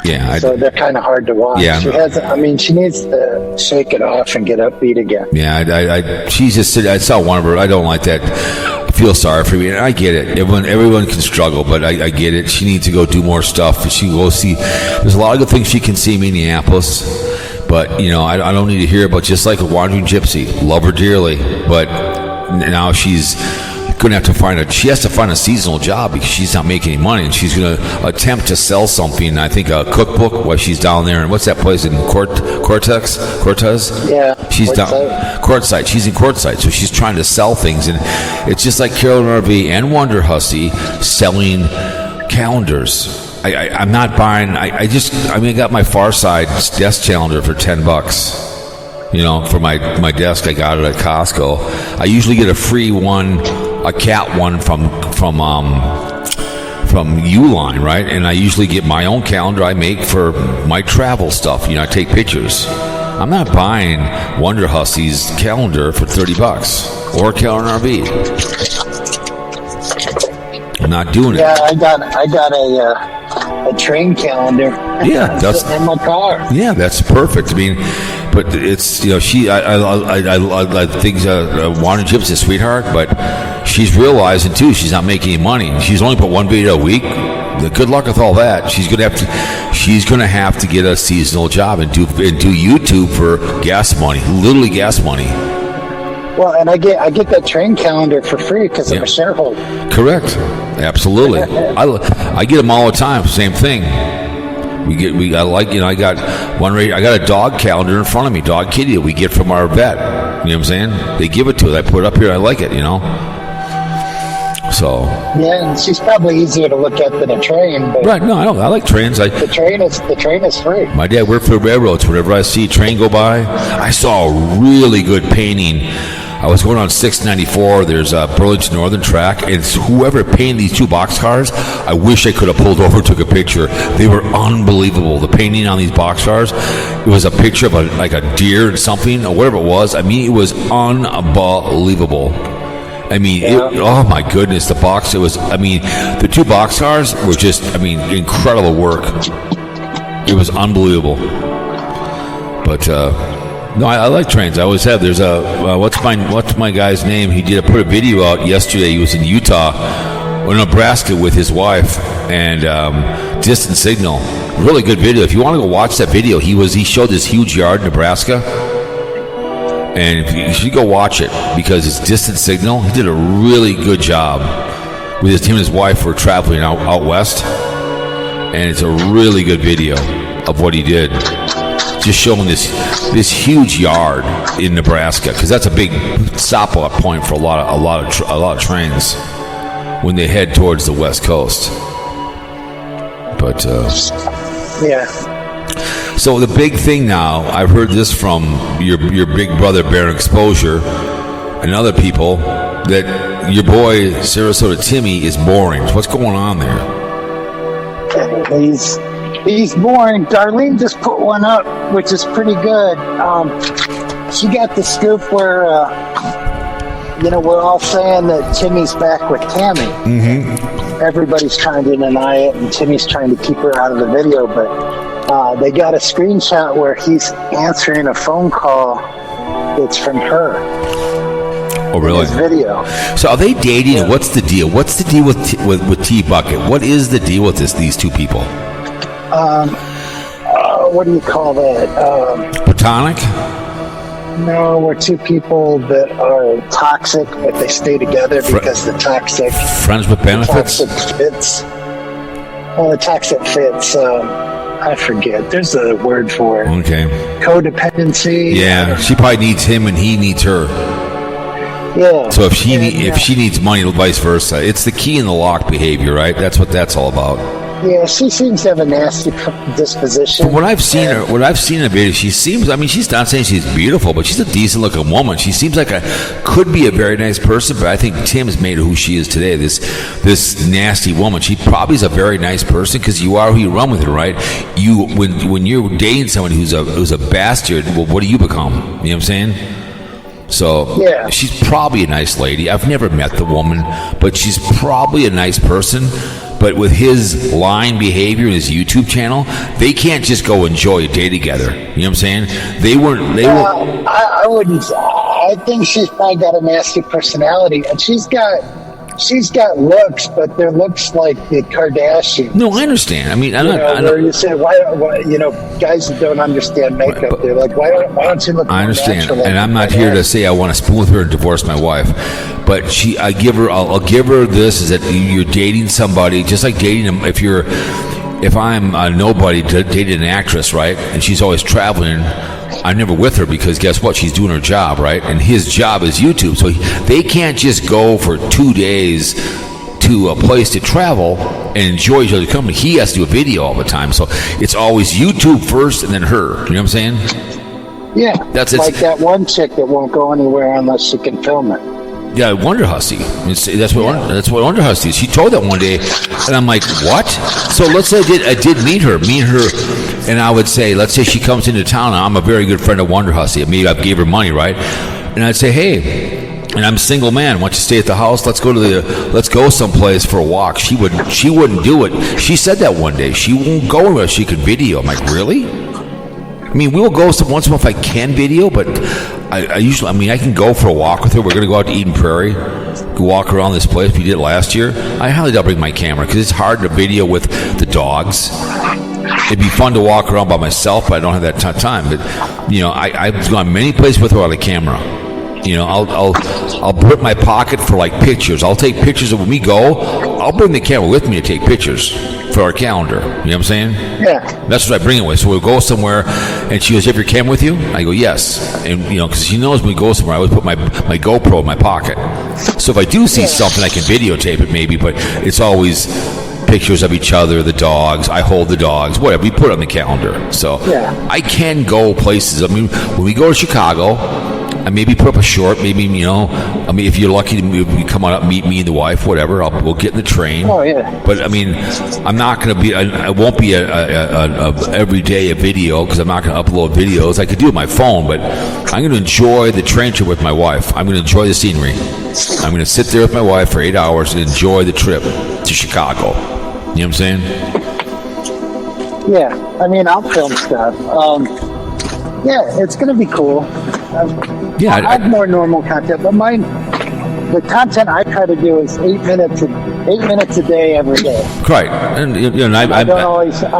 Yeah, so they're kind of hard to watch. Yeah, she needs to shake it off and get upbeat again. Yeah, she's just. I saw one of her. I don't like that. I feel sorry for me, and I get it. Everyone can struggle, but I get it. She needs to go do more stuff. She will see. There's a lot of good things she can see in Minneapolis, but I don't need to hear about just like a wandering gypsy. Love her dearly, but now she's going to have to she has to find a seasonal job because she's not making any money, and she's going to attempt to sell something. I think a cookbook while she's down there. And what's that place in Cortez? Yeah, she's down Quartzsite. She's in Quartzsite, so she's trying to sell things, and it's just like Carol RV and Wonder Hussy selling calendars. I'm not buying. I got my Far Side desk calendar for $10. For my desk. I got it at Costco. I usually get a free one, a cat one from Uline, right? And I usually get my own calendar I make for my travel stuff. I take pictures. I'm not buying Wonder Hussy's calendar for $30 or Calendar RV. I'm not doing it. Yeah, I got a train calendar. Yeah, that's in my car. Yeah, that's perfect. But it's I think Wanda Gypsy's a sweetheart, but she's realizing too she's not making any money. She's only put one video a week. Good luck with all that. She's gonna have to get a seasonal job and do YouTube for gas money, literally gas money. Well, and I get that train calendar for free because I'm a shareholder. Correct, absolutely. I get them all the time. Same thing. I got one. I got a dog calendar in front of me, dog kitty that we get from our vet. You know what I'm saying? They give it to us. I put it up here. I like it. So. Yeah, and she's probably easier to look at than a train. But right? No, I don't. I like trains. The train is free. My dad worked for the railroads. Whenever I see a train go by, I saw a really good painting. I was going on 694. There's a Burlington Northern track, and whoever painted these two boxcars, I wish I could have pulled over and took a picture. They were unbelievable. The painting on these boxcars, it was a picture of a deer and something, or whatever it was. It was unbelievable. Oh my goodness, the two boxcars were just, incredible work. It was unbelievable. But, no, I like trains. I always have. There's what's my guy's name? He put a video out yesterday. He was in Utah or Nebraska with his wife and Distant Signal. Really good video. If you want to go watch that video, he showed this huge yard in Nebraska, and you should go watch it because it's Distant Signal. He did a really good job with him and his wife were traveling out west, and it's a really good video of what he did. Just showing this huge yard in Nebraska, because that's a big stop-off point for a lot of trains when they head towards the West Coast. But yeah. So the big thing now, I've heard this from your big brother Baron Exposure and other people, that your boy Sarasota Timmy is boring. What's going on there? He's boring. Darlene just put one up, which is pretty good. She got the scoop where, we're all saying that Timmy's back with Tammy. Mm-hmm. Everybody's trying to deny it, and Timmy's trying to keep her out of the video, but they got a screenshot where he's answering a phone call that's from her. Oh, really? His video. So are they dating? Yeah. What's the deal? What's the deal with T-Bucket? What is the deal with these two people? What do you call that? Platonic? No, we're two people that are toxic, but they stay together because the toxic... Friends with benefits? The toxic fits. Well, the toxic fits, I forget. There's a word for it. Okay. Codependency. Yeah, she probably needs him and he needs her. Yeah. So if she needs money, vice versa. It's the key in the lock behavior, right? That's what that's all about. Yeah, she seems to have a nasty disposition. From what I've seen in the video, she seems, she's not saying she's beautiful, but she's a decent looking woman. She seems like could be a very nice person, but I think Tim's made her who she is today, this nasty woman. She probably is a very nice person because you are who you run with her, right? When you're dating someone who's a bastard, well, what do you become? You know what I'm saying? So yeah. She's probably a nice lady. I've never met the woman, but she's probably a nice person. But with his lying behavior and his YouTube channel, they can't just go enjoy a day together. You know what I'm saying? They weren't. I wouldn't. I think she's probably got a nasty personality, and she's got looks, but they're looks like the Kardashians. No, I understand. I mean, where you say, why, guys that don't understand makeup, they're like, why don't you look? I understand, natural, and I'm not here to say I want to spoon with her and divorce my wife, but I'll give her this: is that you're dating somebody, just like dating them. If I'm a nobody dating an actress, right, and she's always traveling, I'm never with her because guess what? She's doing her job, right? And his job is YouTube. So they can't just go for 2 days to a place to travel and enjoy each other's company. He has to do a video all the time. So it's always YouTube first and then her. You know what I'm saying? Yeah. That's like that one chick that won't go anywhere unless she can film it. Yeah, Wonder Hussy. That's what Wonder Hussy is. She told that one day, and I'm like, what? So let's say I did meet her, and I would say, let's say she comes into town, and I'm a very good friend of Wonder Hussy. Maybe I gave her money, right? And I'd say, hey, and I'm a single man. Why don't you stay at the house? Let's go someplace for a walk. She wouldn't do it. She said that one day. She won't go unless she can video. I'm like, really? I mean, we'll go once in a while if I can video, but I can go for a walk with her. We're going to go out to Eden Prairie, go walk around this place. We did it last year. I highly doubt bring my camera because it's hard to video with the dogs. It'd be fun to walk around by myself, but I don't have that time. But I've gone many places with her without a camera. I'll put it in my pocket for like pictures. I'll take pictures of when we go. I'll bring the camera with me to take pictures for our calendar. You know what I'm saying? Yeah. That's what I bring it with. So we'll go somewhere, and she goes, "You have your camera with you?" I go, "Yes." And because she knows when we go somewhere, I always put my GoPro in my pocket. So if I do see something, I can videotape it maybe. But it's always pictures of each other, the dogs. I hold the dogs, whatever. We put it on the calendar. So I can go places. I mean, when we go to Chicago, I maybe put up a short, maybe, if you're lucky to come on up, meet me and the wife, whatever, we'll get in the train. Oh, yeah. But, I mean, I'm not going to be, I won't be a every day a video because I'm not going to upload videos. I could do it on my phone, but I'm going to enjoy the train trip with my wife. I'm going to enjoy the scenery. I'm going to sit there with my wife for 8 hours and enjoy the trip to Chicago. You know what I'm saying? Yeah. I mean, I'll film stuff. It's going to be cool. I have more normal content, but the content I try to do is 8 minutes a day every day. Right, and I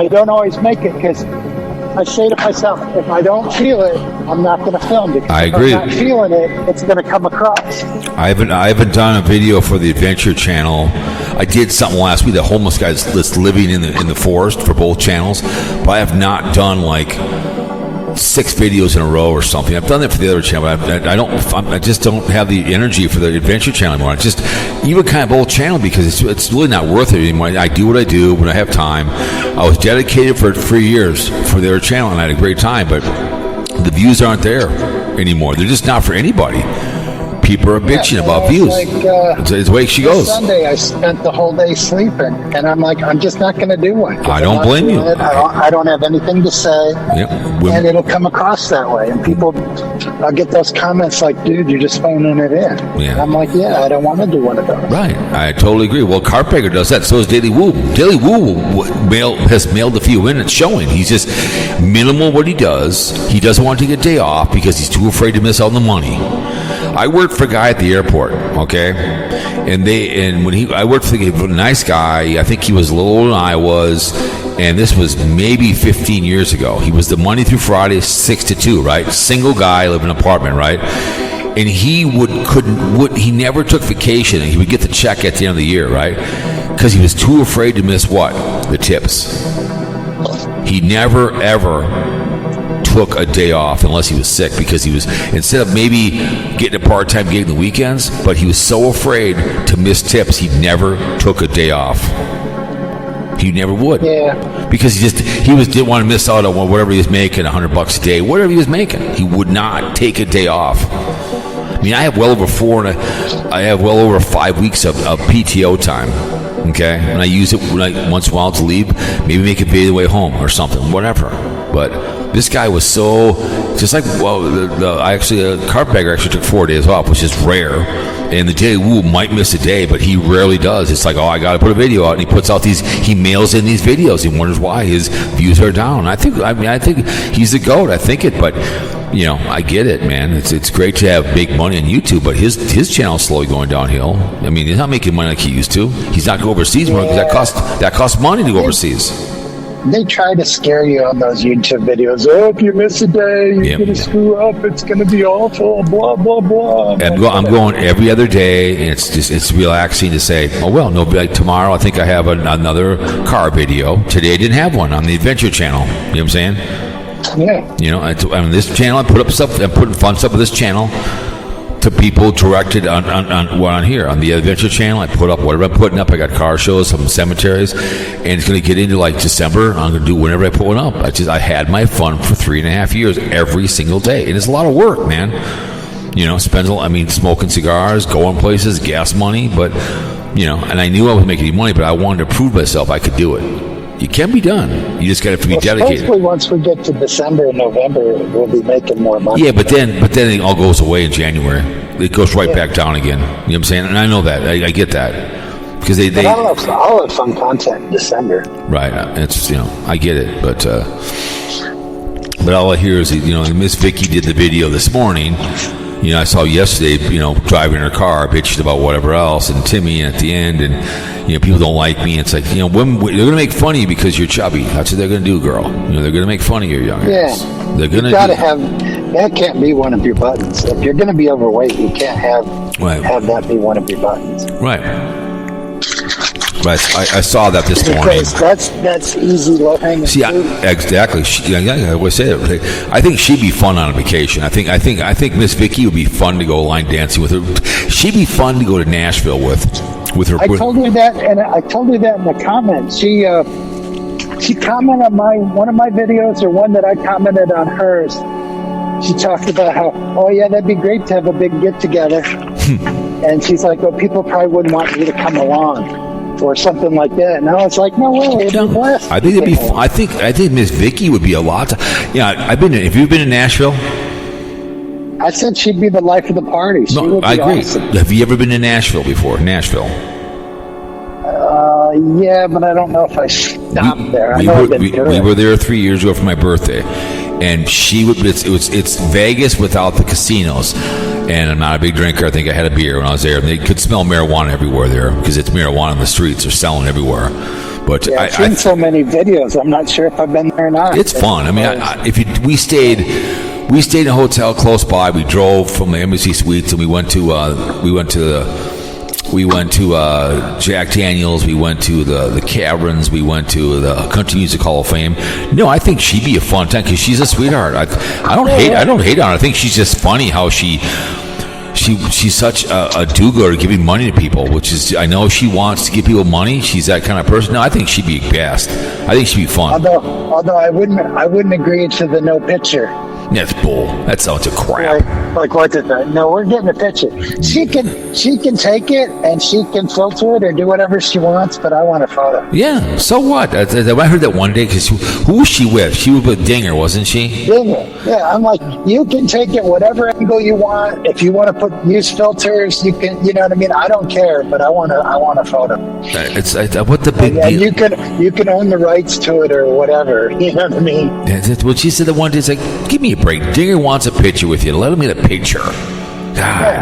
don't always make it because I say to myself, if I don't feel it, I'm not going to film because I agree. If I'm not feeling it, it's going to come across. I haven't done a video for the Adventure Channel. I did something last week. The homeless guy that's living in the forest for both channels, but I have not done like 6 videos in a row or something. I've done that for the other channel, but I just don't have the energy for the Adventure Channel anymore. It's just even kind of old channel because it's really not worth it anymore. I do what I do when I have time. I was dedicated for 3 years for their channel, and I had a great time, but the views aren't there anymore. They're just not for anybody. People are bitching about views. It's the way she goes. Sunday, I spent the whole day sleeping, and I'm like, I'm just not going to do one. I don't blame you. I don't have anything to say, and it'll come across that way. And I'll get those comments like, dude, you're just phoning it in. Yeah. And I'm like, I don't want to do one of those. Right. I totally agree. Well, Carpegger does that. So is Daily Woo. Daily Woo has mailed a few in. It's showing. He's just minimal what he does. He doesn't want to take a day off because he's too afraid to miss out on the money. I worked for a guy at the airport, okay, I worked for a nice guy. I think he was a little older than I was, and this was maybe 15 years ago. He was the Monday through Friday, 6 to 2, right? Single guy, live in an apartment, right? And he he never took vacation, and he would get the check at the end of the year, right? Because he was too afraid to miss what? The tips. He never ever took a day off unless he was sick because he was, instead of maybe getting a part-time gig in the weekends, but he was so afraid to miss tips, he never took a day off. He never would. Yeah. Because he didn't want to miss out on whatever he was making, $100 a day, whatever he was making. He would not take a day off. I mean, I have well over 5 weeks of PTO time. Okay, and I use it once in a while to leave, maybe make a video way home or something, whatever. But this guy was so, just like, Carpegger actually took 4 days off, which is rare. And the Daily Woo might miss a day, but he rarely does. It's like, oh, I got to put a video out, and he puts out he mails in these videos. He wonders why his views are down. I think he's the GOAT. I think it, but I get it, man. It's great to have big money on YouTube, but his channel's slowly going downhill. I mean, he's not making money like he used to. He's not going overseas more because that costs money to go overseas. They try to scare you on those YouTube videos. Oh, if you miss a day, you're going to screw up. It's going to be awful. Blah blah blah. I'm going every other day, and it's relaxing to say, oh well, no, like tomorrow I think I have another car video. Today I didn't have one on the Adventure Channel. You know what I'm saying? Yeah. On this channel, I put up stuff. I'm putting fun stuff on this channel to people directed on here on the Adventure Channel. I put up whatever I'm putting up. I got car shows, some cemeteries, and it's going to get into like December. I'm going to do whenever I put one up. I had my fun for 3.5 years every single day, and it's a lot of work, man. Smoking cigars, going places, gas money, but and I knew I wasn't making any money, but I wanted to prove myself I could do it. It can be done. You just got to be dedicated. Hopefully, once we get to December and November, we'll be making more money. Yeah, but then it all goes away in January. It goes right back down again. You know what I'm saying? And I know that. I get that because they. I'll have fun content in December. Right. It's I get it, but all I hear is MzVicky did the video this morning. I saw yesterday, driving her car, bitching about whatever else, and Timmy at the end, and people don't like me. It's like women, they're gonna make fun of you because you're chubby. That's what they're gonna do, girl. They're gonna make fun of your young ass. They're gonna. You gotta have that. Can't be one of your buttons. If you're gonna be overweight, you can't have that be one of your buttons. Right. Right, I saw that this morning. Because that's easy low hanging fruit. Exactly. I would say it. I think she'd be fun on a vacation. I think MzVicky would be fun to go line dancing with her. She'd be fun to go to Nashville with her. I told her that, and I told her that in the comments. She commented on one of my videos, or one that I commented on hers. She talked about how, oh yeah, that'd be great to have a big get together, and she's like, well, people probably wouldn't want me to come along. Or something like that. And I was like, no way, it'd be blessed. I think it'd be. I think MzVicky would be a lot. I've been. Have you been to Nashville? I said she'd be the life of the party. I agree. Awesome. Have you ever been to Nashville before? Nashville. Yeah, but I don't know if I stopped there. We were there 3 years ago for my birthday, and she would. It's Vegas without the casinos. And I'm not a big drinker. I think I had a beer when I was there. And they could smell marijuana everywhere there because it's marijuana in the streets. They're selling everywhere. But I've seen so many videos. I'm not sure if I've been there or not. It's fun. I mean, we stayed in a hotel close by. We drove from the Embassy Suites and we went to Jack Daniels. We went to the Caverns. We went to the Country Music Hall of Fame. No, I think she'd be a fun time because she's a sweetheart. I don't hate on her. I think she's just funny how she's such a do-gooder, giving money to people, which is, I know she wants to give people money. She's that kind of person. No, I think she'd be best. I think she'd be fun. Although I wouldn't agree to the no picture. That's bull. That sounds like crap. Like what did that? No, we're getting a picture. She can take it and she can filter it or do whatever she wants, but I want a photo. Yeah, so what? I heard that one day because who was she with? She was with Dinger, wasn't she? Dinger. Yeah, I'm like, you can take it whatever angle you want. If you want to use filters, you can. You know what I mean? I don't care, but I want a photo. What the big deal? You can own the rights to it or whatever. You know what I mean? That's what she said. The one day, it's like, give me a break. Dinger wants a picture with you. Let him get a picture. God,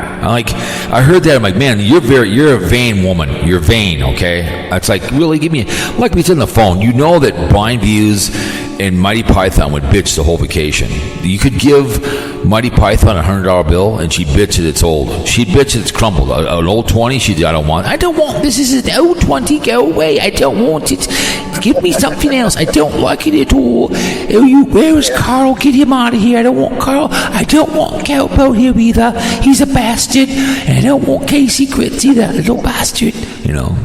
I heard that. I'm like, man, you're a vain woman. You're vain, okay? It's like, really, give me, like we said on the phone, you know that BlindViews and Mighty Python would bitch the whole vacation. You could give Mighty Python a $100 bill and she'd bitch that it's old. She'd bitch that it's crumpled. An old 20, I don't want this is an old 20, go away. I don't want it. Give me something else. I don't like it at all. Where is Karl? Get him out of here. I don't want Karl. I don't want Cowpote here either. He's a bastard. And I don't want Casey Grits either. Little bastard. You know.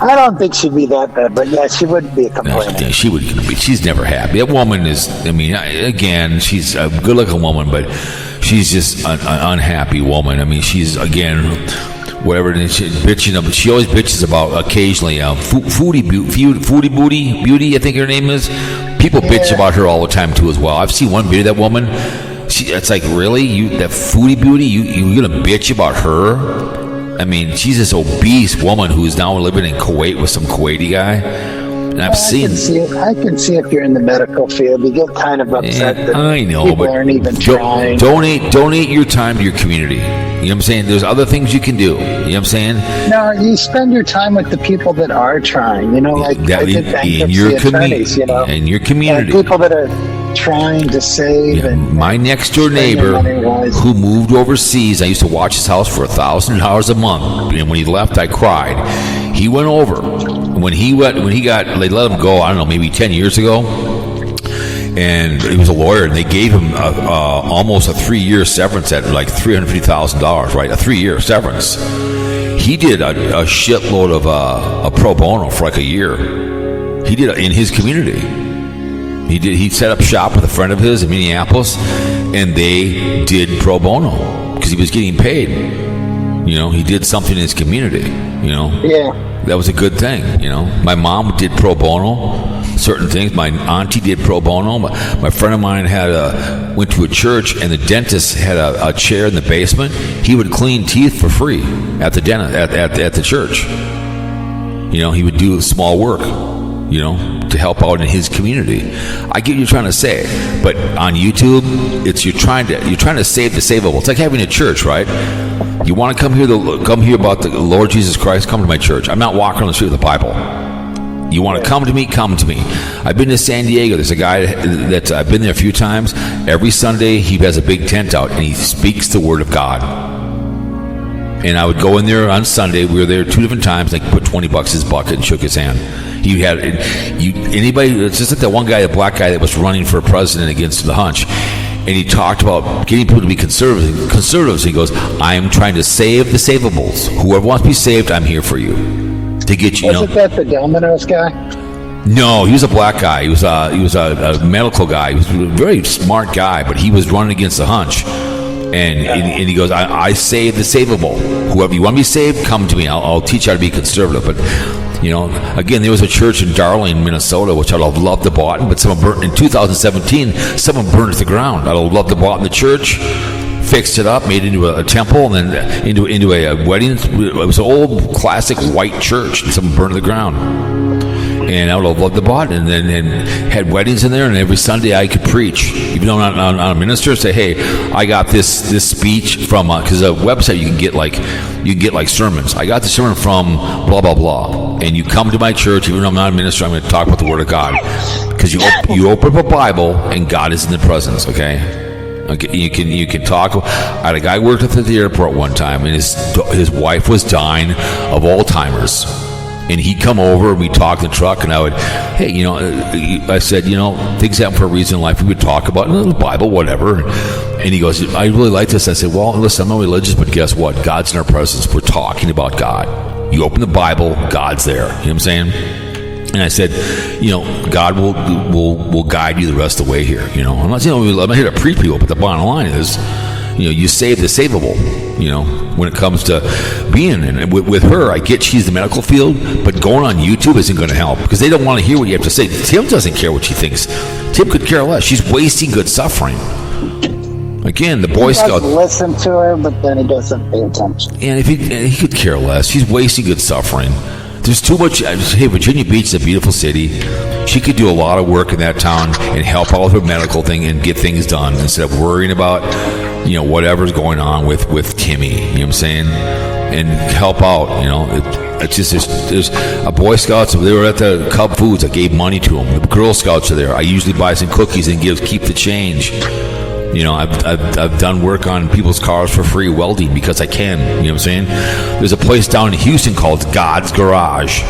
I don't think she'd be that bad, but yeah, she wouldn't be a complainer. Yeah, she would be. She's never happy. That woman is, again, she's a good-looking woman, but she's just an unhappy woman. I mean, she's, again, whatever it is, bitching. She always bitches about occasionally foodie beauty, I think her name is. People bitch about her all the time too as well. I've seen one video of that woman. It's like, really, that foodie beauty, you're gonna bitch about her? I mean, she's this obese woman who's now living in Kuwait with some Kuwaiti guy. And I've seen. I can see if you're in the medical field, you get kind of upset that I know, people but aren't even trying. Donate your time to your community. You know what I'm saying? There's other things you can do. You know what I'm saying? No, you spend your time with the people that are trying. You know, like I did bankruptcy attorneys. You know, in your community, people that are trying to save. Yeah, and my next door neighbor who moved overseas, I used to watch his house for $1,000 a month, and when he left, I cried. He went over. When he they let him go, I don't know, maybe 10 years ago, and he was a lawyer, and they gave him almost a 3-year severance at like $350,000, right? A 3-year severance. He did a shitload of a pro bono for like a year. He did it in his community. He set up shop with a friend of his in Minneapolis, and they did pro bono because he was getting paid. You know, he did something in his community. You know, yeah. That was a good thing, you know. My mom did pro bono, certain things. My auntie did pro bono. My friend of mine went to a church, and the dentist had a chair in the basement. He would clean teeth for free at the dentist at the church. You know, he would do small work, you know, to help out in his community. I get what you're trying to say, but on YouTube, you're trying to save the savable. It's like having a church, right? You want to come hear about the Lord Jesus Christ? Come to my church. I'm not walking on the street with the Bible. You want to come to me? Come to me. I've been to San Diego. There's a guy that I've been there a few times. Every Sunday, he has a big tent out, and he speaks the Word of God. And I would go in there on Sunday. We were there 2 different times. I put $20 in his bucket and shook his hand. He had anybody. It's just like that one guy, the black guy that was running for president against the hunch. And he talked about getting people to be conservatives. He goes, I am trying to save the savables. Whoever wants to be saved, I'm here for you. To get you. Wasn't that the Domino's guy? No, he was a black guy. He was a medical guy. He was a very smart guy, but he was running against the hunch. And he goes, I save the savable. Whoever you want to be saved, come to me. I'll teach you how to be conservative. But you know, again, there was a church in Darling, Minnesota, which I'd have loved to bought, but someone burnt in 2017. Someone burned it to the ground. I'd have loved to bought in the church, fixed it up, made it into a temple, and then into a wedding. It was an old classic white church, and someone burned it to the ground. And I would have loved to bought, and then had weddings in there. And every Sunday I could preach, even though I'm not a minister. Say, hey, I got this speech from because a website you can get like sermons. I got the sermon from blah blah blah, and you come to my church. Even though I'm not a minister, I'm going to talk about the Word of God because you open up a Bible and God is in the presence. Okay, you can talk. I had a guy worked at the airport one time, and his wife was dying of Alzheimer's. And he'd come over, and we'd talk in the truck, and I would, hey, you know, I said, you know, things happen for a reason in life. We would talk about the Bible, whatever. And he goes, I really like this. I said, well, listen, I'm not religious, but guess what? God's in our presence. We're talking about God. You open the Bible, God's there. You know what I'm saying? And I said, you know, God will guide you the rest of the way here. You know, I'm not here to preach people, but the bottom line is, you know, you save the savable, you know, when it comes to being in it. With her, I get she's the medical field, but going on YouTube isn't going to help because they don't want to hear what you have to say. Tim doesn't care what she thinks. Tim could care less. She's wasting good suffering. Again, the Boy Scouts listen to her, but then he doesn't pay attention. And if he could care less, she's wasting good suffering. There's too much. Hey, Virginia Beach is a beautiful city. She could do a lot of work in that town and help out with her medical thing and get things done instead of worrying about, you know, whatever's going on with Timmy. You know what I'm saying? And help out. You know, it's just there's a Boy Scouts. They were at the Cub Foods. I gave money to them. The Girl Scouts are there. I usually buy some cookies and keep the change. You know, I've done work on people's cars for free, welding because I can. You know what I'm saying? There's a place down in Houston called God's Garage.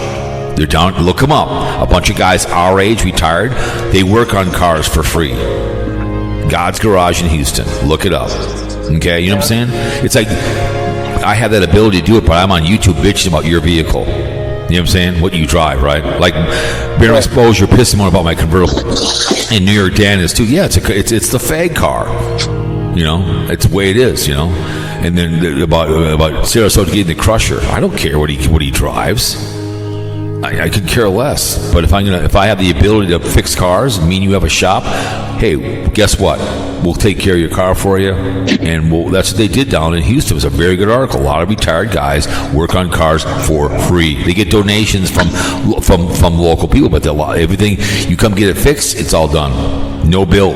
They're down. Look them up. A bunch of guys our age, retired. They work on cars for free. God's Garage in Houston. Look it up. Okay, you know what I'm saying? It's like I have that ability to do it, but I'm on YouTube bitching about your vehicle. You know what I'm saying? What you drive, right? Like bare exposure, pissing on about my convertible. And New York Dan is too. Yeah, it's the fag car. You know, it's the way it is. You know, and then about Sarasota getting the Crusher. I don't care what he drives. I could care less. But if I have the ability to fix cars, me and you have a shop, hey, guess what? We'll take care of your car for you, and that's what they did down in Houston. It was a very good article. A lot of retired guys work on cars for free. They get donations from local people, but everything you come get it fixed, it's all done, no bill.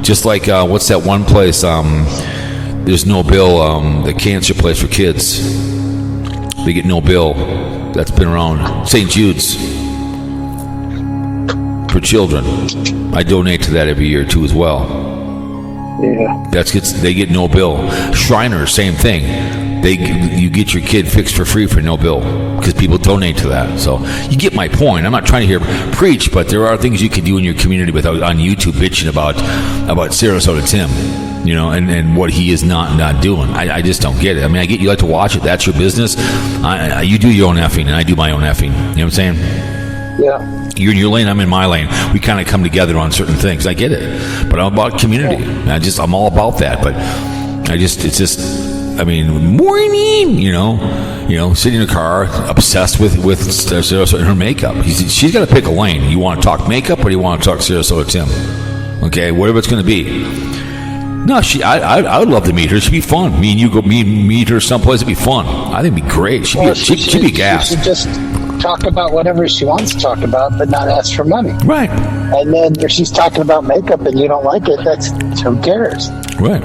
Just like what's that one place? There's no bill. The cancer place for kids. They get no bill. That's been around. St. Jude's for children. I donate to that every year too as well. Yeah. They get no bill. Shriners, same thing. You get your kid fixed for free for no bill because people donate to that. So you get my point. I'm not trying to hear preach, but there are things you can do in your community without on YouTube bitching about Sarasota Tim. And what he is not doing. I just don't get it. I mean, I get you like to watch it. That's your business. You do your own effing, and I do my own effing. You know what I'm saying? Yeah. You're in your lane, I'm in my lane. We kind of come together on certain things. I get it. But I'm about community. I'm all about that. But morning, sitting in a car, obsessed with Sarasota and her makeup. She's got to pick a lane. You want to talk makeup or do you want to talk Sarasota Tim? Okay, whatever it's going to be. No, I would love to meet her. She'd be fun. Me and you meet her someplace. It'd be fun. I think it'd be great. She'd be gassed. She should just talk about whatever she wants to talk about, but not ask for money. Right. And then if she's talking about makeup and you don't like it, that's who cares? Right.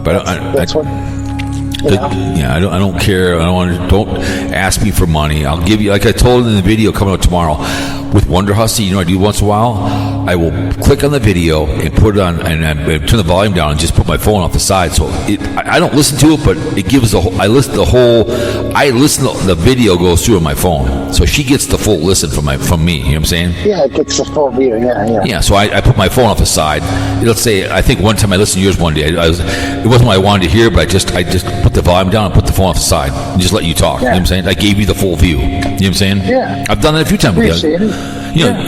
But that's what. I don't care. Don't ask me for money. I'll give you, like I told in the video coming out tomorrow with Wonder Hussy. I do once in a while. I will click on the video and put it on and turn the volume down and just put my phone off the side. So I don't listen to it, but it gives the video goes through on my phone. So she gets the full listen from me. You know what I'm saying? Yeah, it gets the full view. Yeah. Yeah. So I put my phone off the side. Let's say I think one time I listened to yours one day. It wasn't what I wanted to hear, but I just put the volume down and put the phone off the side and just let you talk. Yeah. You know what I'm saying? I gave you the full view. You know what I'm saying? Yeah. I've done that a few times. Appreciate it.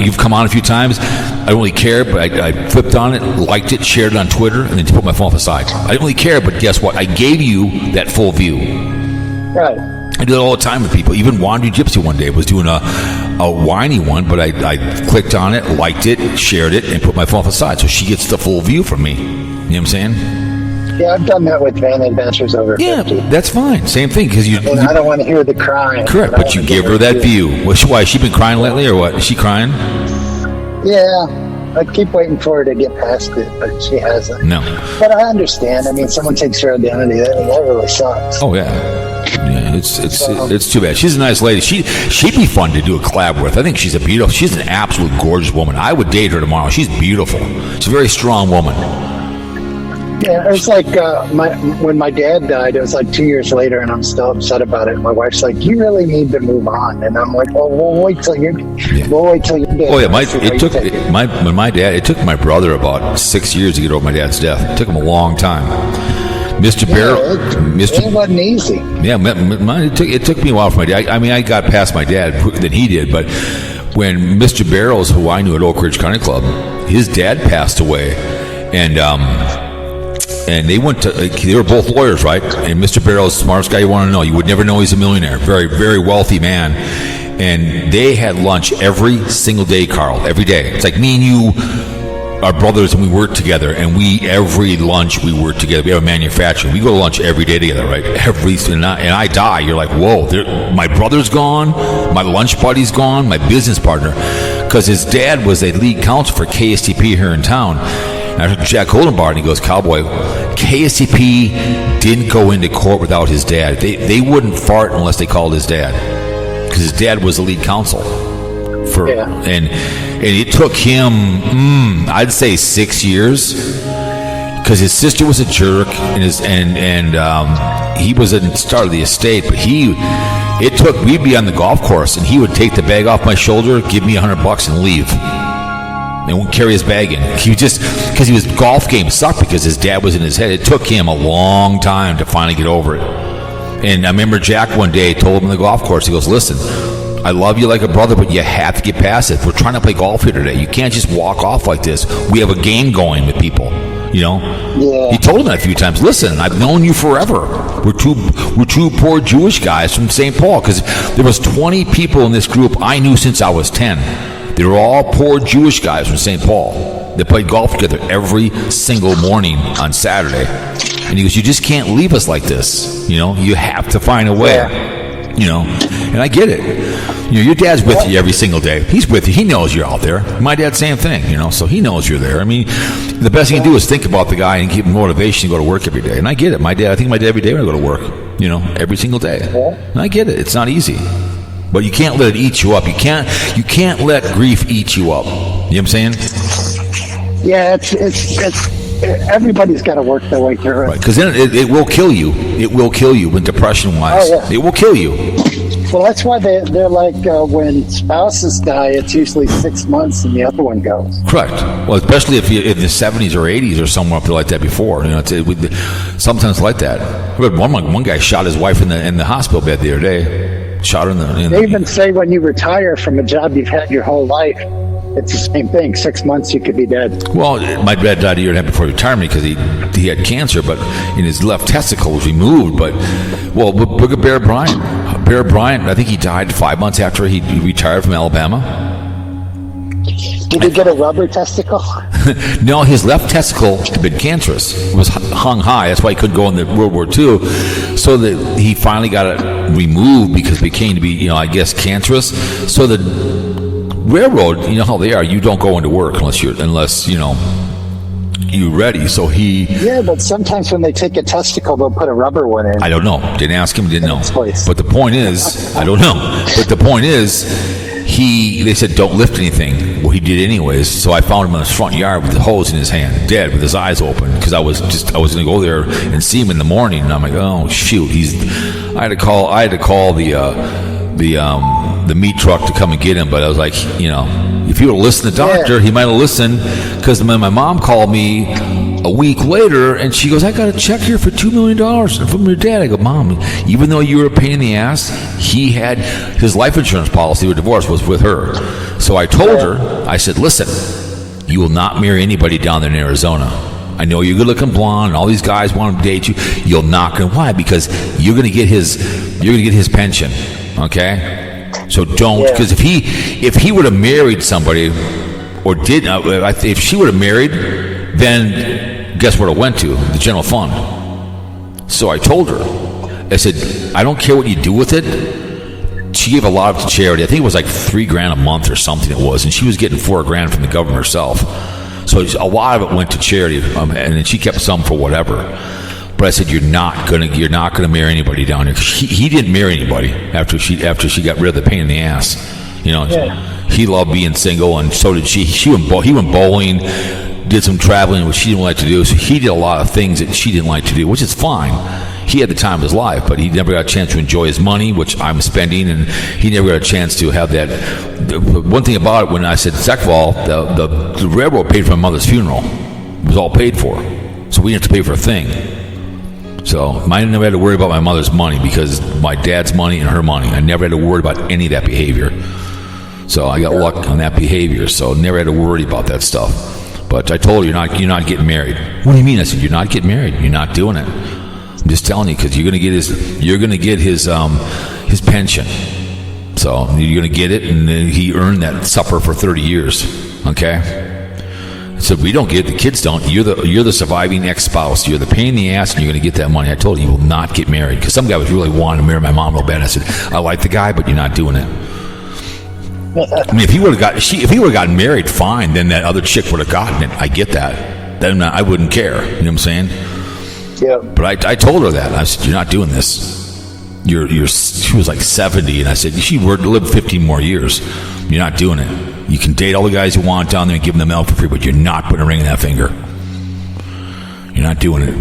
You've come on a few times. I don't really care, but I flipped on it, liked it, shared it on Twitter, and then just put my phone off the side. I didn't really care, but guess what? I gave you that full view. Right. I do it all the time with people. Even Wandery Gypsy one day was doing a whiny one, but I clicked on it, liked it, shared it, and put my phone off the side. So she gets the full view from me. You know what I'm saying? Yeah, I've done that with Van Adventures over 50. Yeah, that's fine. Same thing. Because I don't want to hear the crying. Correct, but you give her that view. Why, has she been crying lately or what? Is she crying? Yeah, I keep waiting for her to get past it, but she hasn't. No. But I understand. I mean, someone takes her identity. That really sucks. Oh, yeah. Yeah, it's too bad. She's a nice lady. She'd be fun to do a collab with. I think she's an absolute gorgeous woman. I would date her tomorrow. She's beautiful. She's a very strong woman. Yeah, it was like when my dad died, it was like 2 years later, and I'm still upset about it. My wife's like, "You really need to move on," and I'm like, "Oh, we'll wait till you're dead." Oh yeah, it took my brother about 6 years to get over my dad's death. It took him a long time. Mr. Barrel, it wasn't easy. Yeah, it took me a while for my dad. I mean, I got past my dad than he did, but when Mr. Barrels, who I knew at Oak Ridge Country Club, his dad passed away, and they were both lawyers, right? And Mr. Barrel is the smartest guy you want to know. You would never know he's a millionaire. Very, very wealthy man. And they had lunch every single day, Karl. Every day. It's like me and you are brothers and we work together. And every lunch we work together. We have a manufacturer. We go to lunch every day together, right? And I die. You're like, whoa, my brother's gone. My lunch buddy's gone. My business partner. Because his dad was a lead counsel for KSTP here in town. I heard Jack Holdenbar, and he goes, "Cowboy, KSTP didn't go into court without his dad. They wouldn't fart unless they called his dad, because his dad was the lead counsel and it took him, I'd say 6 years, because his sister was a jerk, and he was in start of the estate, but we'd be on the golf course, and he would take the bag off my shoulder, give me $100 and leave. And won't carry his bag in. Because his golf game sucked because his dad was in his head. It took him a long time to finally get over it. And I remember Jack one day told him on the golf course, he goes, "Listen, I love you like a brother, but you have to get past it. We're trying to play golf here today. You can't just walk off like this. We have a game going with people. You You know, Yeah. he told him that a few times. Listen, I've known you forever. We're two poor Jewish guys from St. Paul, because there was 20 people in this group I knew since I was 10. They were all poor Jewish guys from St. Paul. They played golf together every single morning on Saturday. And he goes, you just can't leave us like this. You know, you have to find a way. Yeah. You know, and I get it. You know, your dad's with you every single day. He's with you. He knows you're out there. My dad, same thing, you know, so he knows you're there. I mean, the best thing you can do is think about the guy and keep motivation to go to work every day. And I get it. I think my dad every day when I go to work, you know, every single day. And I get it. It's not easy. But you can't let it eat you up. You can't let grief eat you up. You know what I'm saying? Yeah, it's everybody's got to work their way through it. Right, because then it will kill you. It will kill you when depression-wise. Oh, yeah. It will kill you. Well, that's why they're like when spouses die, it's usually 6 months and the other one goes. Correct. Well, especially if you're in the 70s or 80s or somewhere up there like that before. You know, sometimes like that. I read one guy shot his wife in the hospital bed the other day. Shot her in the. They even say when you retire from a job you've had your whole life, it's the same thing. 6 months you could be dead. Well, my dad died a year and a half before retirement because he had cancer, but in his left testicle was removed. But look at Bear Bryant. Bear Bryant, I think he died 5 months after he retired from Alabama. Did he get a rubber testicle? No, his left testicle had been cancerous. It was hung high. That's why he couldn't go in the World War II. So that he finally got it removed because it became to be, you know, I guess cancerous. So the railroad, you know how they are. You don't go into work unless you know you're ready. So he. Yeah, but sometimes when they take a testicle, they'll put a rubber one in. I don't know. Didn't ask him. Didn't know. But the point is, I don't know. But the point is. They said don't lift anything. Well, he did anyways. So I found him in his front yard with the hose in his hand, dead, with his eyes open, because I was going to go there and see him in the morning. And I'm like, oh shoot, I had to call the meat truck to come and get him. But I was like, you know, if he would have listened to the doctor, he might have listened. Because when my mom called me a week later, and she goes, I got a check here for $2 million from your dad. I go, Mom, even though you were a pain in the ass, he had his life insurance policy with divorce was with her. So I told her, I said, listen, you will not marry anybody down there in Arizona. I know you're good looking blonde and all these guys want to date you. You're not going to. Why? Because you're going to get his pension. Okay? So don't, because if he would have married somebody or did, if she would have married, then guess what it went to? The general fund. So I told her, I said, I don't care what you do with it. She gave a lot to charity. I think it was like $3,000 a month or something it was, and she was getting $4,000 from the government herself. So a lot of it went to charity, and then she kept some for whatever. But I said, you're not gonna marry anybody down here. He didn't marry anybody after she got rid of the pain in the ass. You know, he loved being single, and so did she. He went bowling. Did some traveling, which she didn't like to do. So he did a lot of things that she didn't like to do, which is fine. He had the time of his life, but he never got a chance to enjoy his money, which I'm spending, and he never got a chance to have that. One thing about it, when I said, second of all, the railroad paid for my mother's funeral. It was all paid for. So we didn't have to pay for a thing. So I never had to worry about my mother's money because my dad's money and her money. I never had to worry about any of that behavior. So I got luck on that behavior, so never had to worry about that stuff. But I told her, you're not getting married. What do you mean? I said, you're not getting married. You're not doing it. I'm just telling you, because you're going to get his pension. So you're going to get it, and he earned that supper for 30 years. Okay. So we don't get it. The kids don't. You're the surviving ex-spouse. You're the pain in the ass, and you're going to get that money. I told you, you will not get married, because some guy was really wanting to marry my mom real bad. I said, I like the guy, but you're not doing it. I mean, if he would have gotten married, fine. Then that other chick would have gotten it. I get that. Then I wouldn't care. You know what I'm saying? Yeah. But I told her that. I said, you're not doing this. She was like 70, and I said, she would live 15 more years. You're not doing it. You can date all the guys you want down there and give them the milk for free, but you're not putting a ring in that finger. You're not doing it.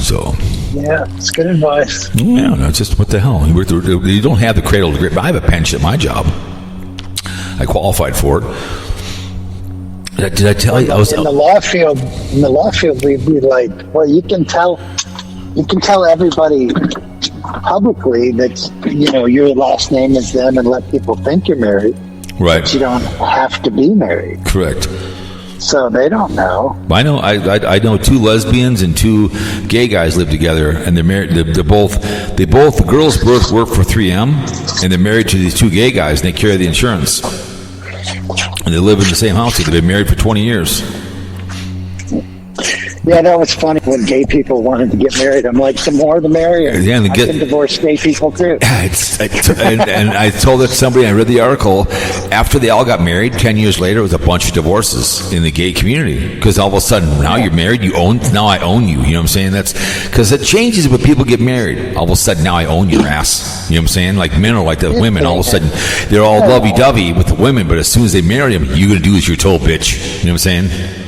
So. Yeah, it's good advice. Yeah, no, it's just what the hell. You don't have the cradle to grave. I have a pension at my job. I qualified for it. Did I tell you? I was in the law field. In the law field, we'd be like, well, you can tell everybody publicly that your last name is them, and let people think you're married. Right. But you don't have to be married. Correct. So they don't know. I know. I know 2 lesbians and 2 gay guys live together, and they're married. They're both. The girls both work for 3M, and they're married to these 2 gay guys, and they carry the insurance. And they live in the same house. They've been married for 20 years. Yeah, that was funny when gay people wanted to get married. I'm like, the more the merrier. Yeah, and I can divorce gay people too. And I told it to somebody, I read the article, after they all got married, 10 years later, it was a bunch of divorces in the gay community. Because all of a sudden, now you're married, now I own you. You know what I'm saying? That's because it changes when people get married. All of a sudden, now I own your ass. You know what I'm saying? Like men are like the women. All of a sudden, they're all lovey-dovey with the women, but as soon as they marry them, you're going to do as you're told, bitch. You know what I'm saying?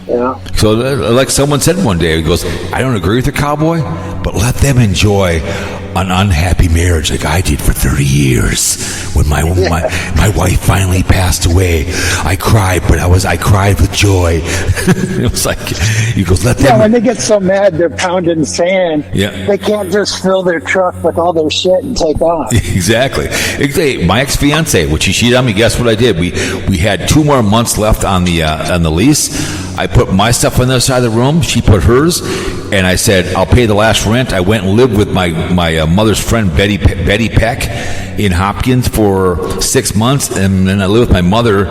Yeah. So, like someone said one day, he goes, I don't agree with the cowboy, but let them enjoy an unhappy marriage like I did for 30 years. When my wife finally passed away, I cried, but I cried with joy. It was like, he goes, let them. Yeah, when they get so mad, they're pounding sand. Yeah. They can't just fill their truck with all their shit and take off. Exactly. My ex-fiance, when she cheated on me, guess what I did? We had 2 more months left on the lease. I put my stuff on the other side of the room. She put hers, and I said, "I'll pay the last rent." I went and lived with my mother's friend Betty Peck in Hopkins for 6 months, and then I lived with my mother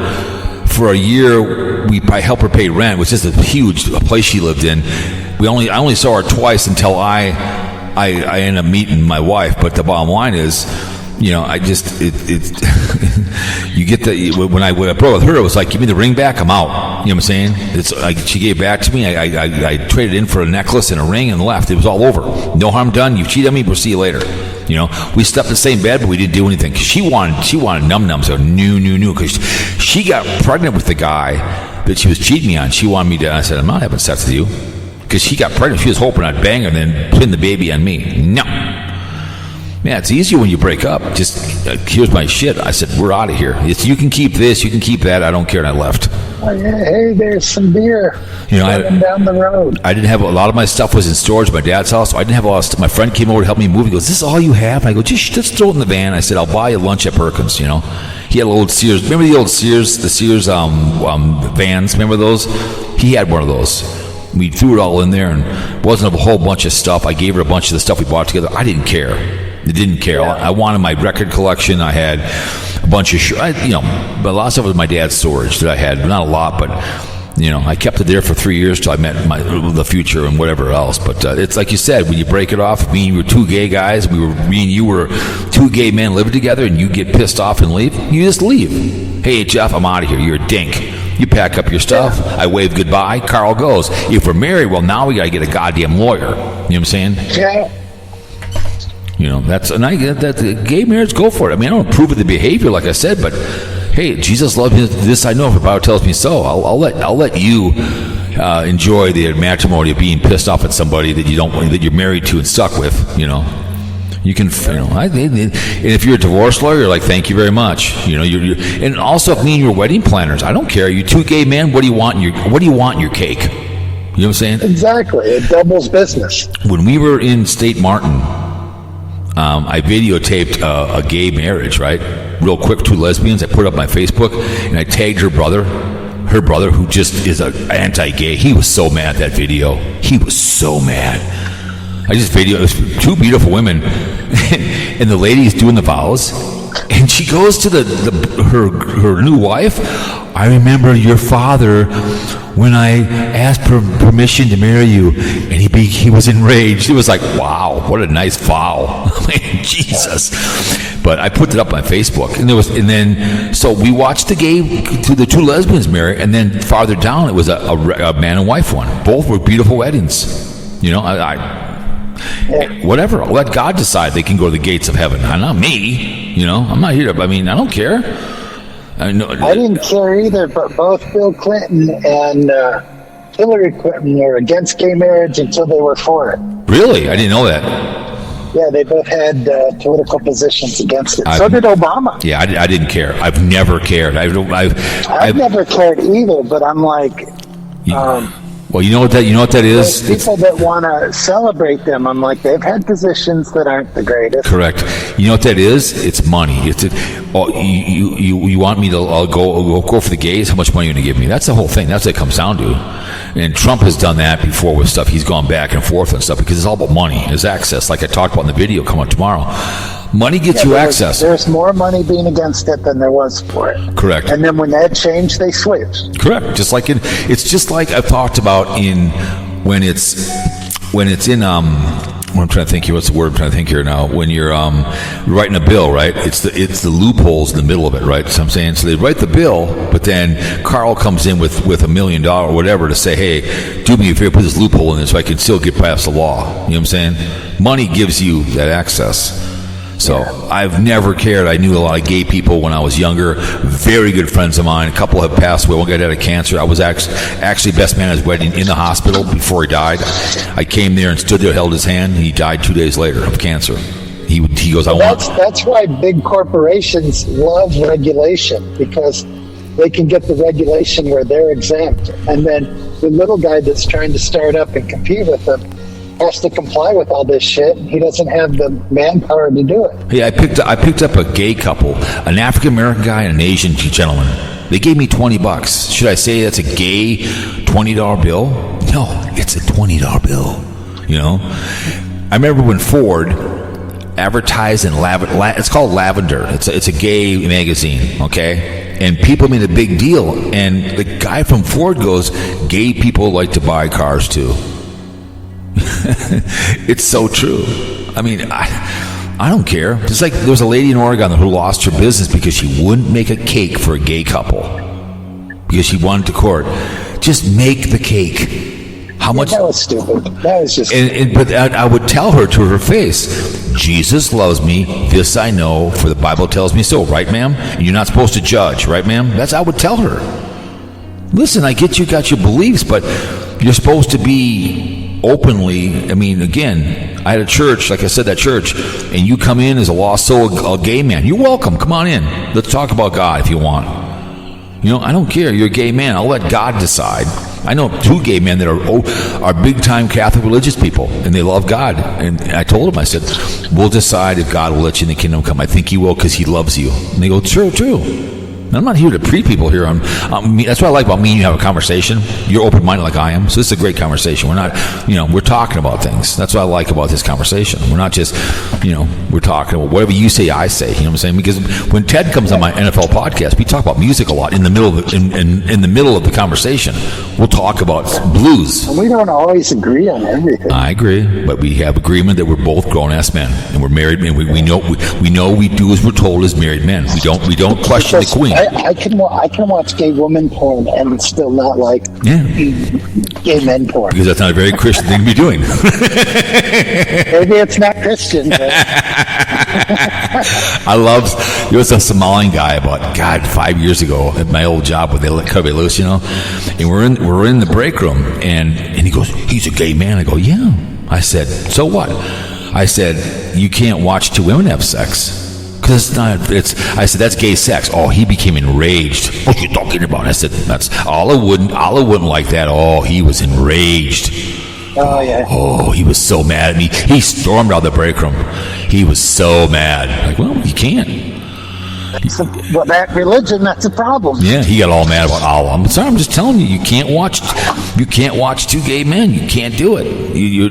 for a year. I helped her pay rent, which is a huge place she lived in. I only saw her twice until I ended up meeting my wife. But the bottom line is, you know, I just you get when I broke with her, it was like, give me the ring back, I'm out. You know what I'm saying? It's like she gave it back to me. I traded in for a necklace and a ring and left. It was all over. No harm done. You cheated on me, we'll see you later. You know, we slept in the same bed, but we didn't do anything. Cause she wanted num. So new. Because she got pregnant with the guy that she was cheating me on. She wanted me to. I said, I'm not having sex with you. Because she got pregnant. She was hoping I'd bang her and then pin the baby on me. No. Yeah, it's easier when you break up. Just here's my shit. I said, we're out of here. You can keep this, you can keep that. I don't care. And I left. Hey, there's some beer. You know, down the road. I didn't have a lot of my stuff was in storage at my dad's house. So I didn't have a lot of stuff. My friend came over to help me move. He goes, "Is this all you have?" And I go, "Just throw it in the van." I said, "I'll buy you lunch at Perkins." You know, he had a old Sears. Remember the old Sears, the Sears vans? Remember those? He had one of those. We threw it all in there, and it wasn't a whole bunch of stuff. I gave her a bunch of the stuff we bought together. I didn't care. I didn't care. Yeah. I wanted my record collection. I had a bunch of but a lot of stuff was my dad's storage that I had. Not a lot, but I kept it there for 3 years till I met the future and whatever else. But it's like you said, when you break it off, me and you were 2 gay guys, me and you were 2 gay men living together, and you get pissed off and leave. You just leave. Hey, Jeff, I'm out of here. You're a dink. You pack up your stuff. I wave goodbye. Karl goes. If we're married, well, now we got to get a goddamn lawyer. You know what I'm saying? Yeah. And I get that gay marriage, go for it. I mean, I don't approve of the behavior, like I said, but hey, Jesus loved me. This I know, if the Bible tells me so. I'll let you enjoy the matrimony of being pissed off at somebody that you're married to and stuck with. You can, and if you're a divorce lawyer, you're like, thank you very much. You're and also if me and your wedding planners, I don't care. You 2 gay men. What do you want in your cake? You know what I'm saying? Exactly. It doubles business. When we were in State Martin, I videotaped a gay marriage, right? Real quick, 2 lesbians. I put it up on my Facebook, and I tagged her brother, who just is an anti-gay. He was so mad at that video. He was so mad. I just videoed. It was 2 beautiful women, and the lady's doing the vows, and she goes to her new wife. I remember your father when I asked for permission to marry you, and he was enraged. It was like, wow, what a nice vow. Jesus. But I put it up on Facebook, and so we watched the 2 lesbians marry, and then farther down it was a man and wife one. Both were beautiful weddings. Whatever. I'll let God decide they can go to the gates of heaven. Not me. I'm not here to. I don't care. I didn't care either, but both Bill Clinton and Hillary Clinton were against gay marriage until they were for it. Really? I didn't know that. Yeah, they both had political positions against it. So did Obama. Yeah, I didn't care. I've never cared. I've never cared either, but I'm like... Well, you know what that is? There's people that want to celebrate them. I'm like, they've had positions that aren't the greatest. Correct. You know what that is? It's money. You want me to go for the gays? How much money are you going to give me? That's the whole thing. That's what it comes down to. And Trump has done that before with stuff. He's gone back and forth and stuff because it's all about money. It's access, like I talked about in the video coming up tomorrow. Money gets you access. There's more money being against it than there was for it. Correct. And then when that changed, they switched. Correct. It's just like I've talked about when it's in I'm trying to think here. What's the word I'm trying to think here now? When you're writing a bill, right? It's the loopholes in the middle of it, right? So I'm saying, so they write the bill, but then Karl comes in with $1 million or whatever to say, hey, do me a favor, put this loophole in there so I can still get past the law. You know what I'm saying? Money gives you that access. So I've never cared. I knew a lot of gay people when I was younger. Very good friends of mine. A couple have passed away. One guy died of cancer. I was actually best man at his wedding in the hospital before he died. I came there and stood there, held his hand. He died 2 days later of cancer. He goes, That's why big corporations love regulation, because they can get the regulation where they're exempt. And then the little guy that's trying to start up and compete with them has to comply with all this shit. He doesn't have the manpower to do it. Hey, I picked up a gay couple, an African American guy and an Asian gentleman. They gave me $20. Should I say that's a gay $20 bill? No, it's a $20 bill. You know, I remember when Ford advertised in it's called Lavender. It's a gay magazine, okay? And people made a big deal. And the guy from Ford goes, "Gay people like to buy cars too." It's so true. I mean, I don't care. Just like there was a lady in Oregon who lost her business because she wouldn't make a cake for a gay couple because she wanted to court. Just make the cake. How much? That was stupid. That was just. But I would tell her to her face, Jesus loves me. This I know, for the Bible tells me so. Right, ma'am? And you're not supposed to judge, right, ma'am? I would tell her. Listen, I get you got your beliefs, but you're supposed to be openly. I mean, again, I had a church, like I said, that church, and you come in as a lost soul, a gay man. You're welcome. Come on in. Let's talk about God if you want. You know, I don't care. You're a gay man. I'll let God decide. I know 2 gay men that are big-time Catholic religious people, and they love God. And I told them, I said, we'll decide if God will let you in the kingdom come. I think he will because he loves you. And they go, true. I'm not here to pre people here. That's what I like about me and you have a conversation. You're open-minded like I am. So this is a great conversation. We're not, we're talking about things. That's what I like about this conversation. We're not just, we're talking about whatever you say, I say. You know what I'm saying? Because when Ted comes on my NFL podcast, we talk about music a lot in the middle of in the middle of the conversation. We'll talk about blues. And we don't always agree on everything. I agree, but we have agreement that we're both grown-ass men and we're married men. We know we do as we're told as married men. We don't question the queen. I can watch gay woman porn and still not like gay men porn. Because that's not a very Christian thing to be doing. Maybe it's not Christian. But. There was a Somalian guy about 5 years ago at my old job where they let cut me loose, and we're in the break room and he goes, he's a gay man. I go, yeah. I said, so what? I said, you can't watch 2 women have sex. Because I said, that's gay sex. Oh, he became enraged. What are you talking about? I said, that's Allah wouldn't like that. Oh, he was enraged. Oh, yeah. Oh, he was so mad at me. He stormed out of the break room. He was so mad. Like, well, you can't. Well, that religion, that's a problem. Yeah, he got all mad about Allah. I'm sorry, I'm just telling you, you can't watch 2 gay men. You can't do it. You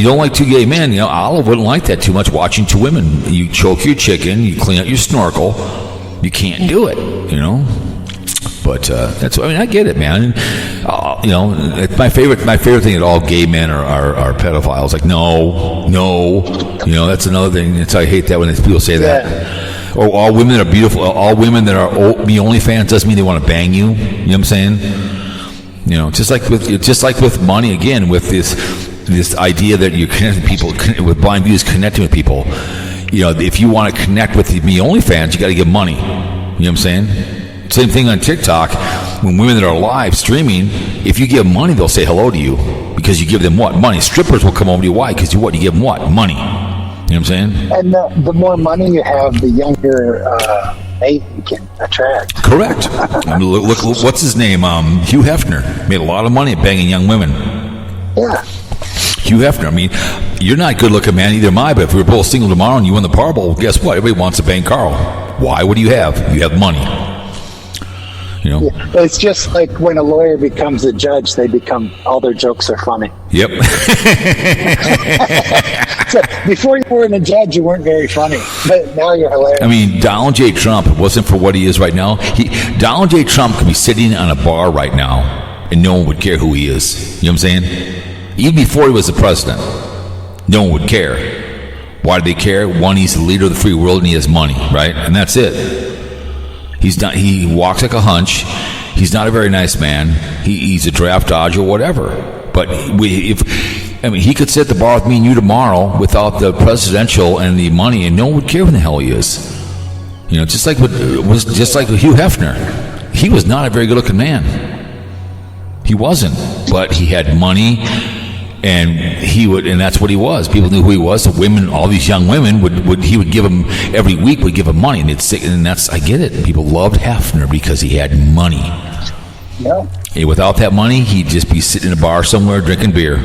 don't like 2 gay men. Allah wouldn't like that too much. Watching 2 women, you choke your chicken, you clean out your snorkel. You can't do it. But that's. I mean, I get it, man. It's my favorite thing that all gay men are pedophiles. Like, no. That's another thing. I hate that when people say that. Or all women that are beautiful. All women that are me OnlyFans doesn't mean they want to bang you. You know what I'm saying? Just like with money again, with this idea that you're connecting people with BlindViews, connecting with people. If you want to connect with me OnlyFans, you got to give money. You know what I'm saying? Same thing on TikTok. When women that are live streaming, if you give money, they'll say hello to you because you give them what? Money. Strippers will come over to you. Why? Because you give them what? Money. You know what I'm saying? And the more money you have, the younger mate you can attract. Correct. I mean, look, what's his name? Hugh Hefner made a lot of money at banging young women. Yeah. Hugh Hefner. I mean, you're not a good-looking man, either am I, but if we were both single tomorrow and you win the Powerball, guess what? Everybody wants to bang Karl. Why? What do you have? You have money. You know? Yeah. It's just like when a lawyer becomes a judge, all their jokes are funny. Yep. So before you weren't a judge, you weren't very funny, but now you're hilarious. I mean, Donald J. Trump, if it wasn't for what he is right now, Donald J. Trump could be sitting on a bar right now and no one would care who he is. You know what I'm saying? Even before he was the president, no one would care. Why do they care? One, he's the leader of the free world and he has money, right? And that's it. He walks like a hunch. He's not a very nice man. He's a draft dodger or whatever. But he could sit at the bar with me and you tomorrow without the presidential and the money, and no one would care who the hell he is. You know, just like with Hugh Hefner. He was not a very good-looking man. He wasn't, but he had money, and that's what he was. People knew who he was. The women, all these young women, he would give them every week. Would give them money, and I get it. People loved Hefner because he had money. Yeah. And without that money, he'd just be sitting in a bar somewhere drinking beer.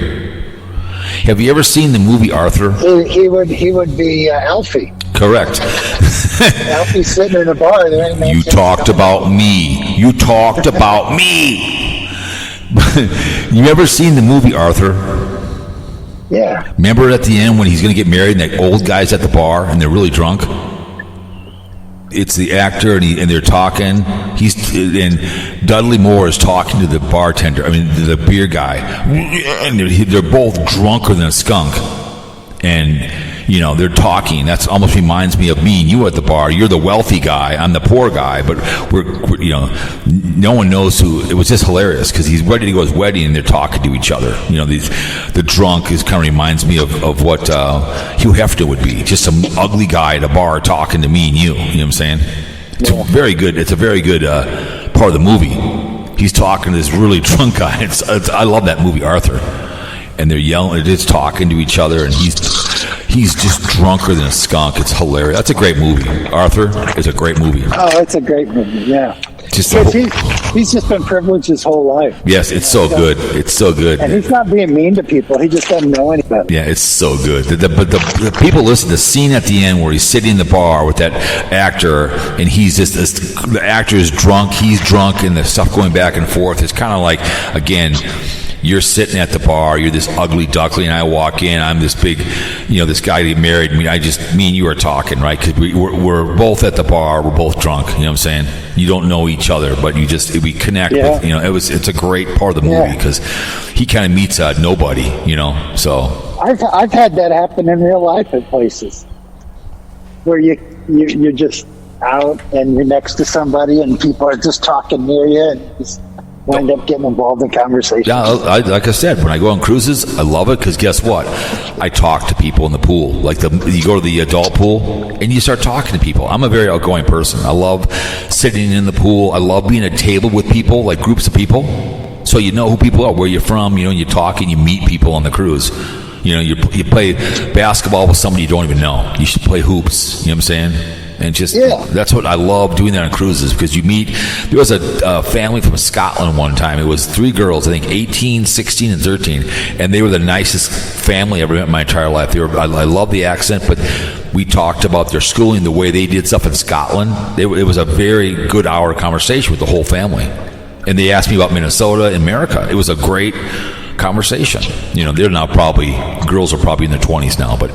Have you ever seen the movie Arthur? He would be Alfie. Correct. Alfie sitting in a bar. There ain't no You sense talked about me. You talked about me. You ever seen the movie Arthur? Yeah. Remember at the end when he's going to get married and that old guy's at the bar and they're really drunk? It's the actor and they're talking. And Dudley Moore is talking to the bartender. I mean, the beer guy, and they're both drunker than a skunk. And you know, they're talking. That's almost reminds me of me and you at the bar. You're the wealthy guy, I'm the poor guy, but we're you know, no one knows who. It was just hilarious because he's ready to go to his wedding and they're talking to each other. You know, the drunk is kind of reminds me of what Hugh Hefner would be, just some ugly guy at a bar talking to me and you. You know what I'm saying? It's very good. It's a very good part of the movie. He's talking to this really drunk guy. I love that movie Arthur, and they're yelling, they're just talking to each other, and he's just drunker than a skunk. It's hilarious. That's a great movie. Arthur is a great movie. Oh, it's a great movie. Yeah. Just he's just been privileged his whole life. Yes, it's so good. It's so good. And he's not being mean to people. He just doesn't know any better. Yeah, it's so good. But the people listen to the scene at the end where he's sitting in the bar with that actor, and he's just the actor is drunk, he's drunk, and the stuff going back and forth. It's kind of like, again, you're sitting at the bar, you're this ugly duckling, and I walk in, I'm this big, you know, this guy to get married. I mean, me and you are talking, right? Because we're both at the bar, we're both drunk. You know what I'm saying? You don't know each other, but we connect. Yeah. With, you know, it's a great part of the movie because he kind of meets nobody, you know. So I've had that happen in real life at places where you're just out and you're next to somebody and people are just talking near you and just wind up getting involved in conversation. Yeah, like I said, when I go on cruises, I love it because guess what? I talk to people in the pool. Like you go to the adult pool and you start talking to people. I'm a very outgoing person. I love sitting in the pool. I love being at a table with people, like groups of people. So you know who people are, where you're from. You know, you talk and you meet people on the cruise. You know, you play basketball with somebody you don't even know. You should play hoops. You know what I'm saying? And just that's what I love doing that on cruises because you meet. There was a family from Scotland one time. It was 3 girls, I think 18, 16, and 13, and they were the nicest family I ever met in my entire life. I love the accent, but we talked about their schooling, the way they did stuff in Scotland. It was a very good hour conversation with the whole family, and they asked me about Minnesota and America. It was a great conversation. You know, girls are probably in their 20s now, but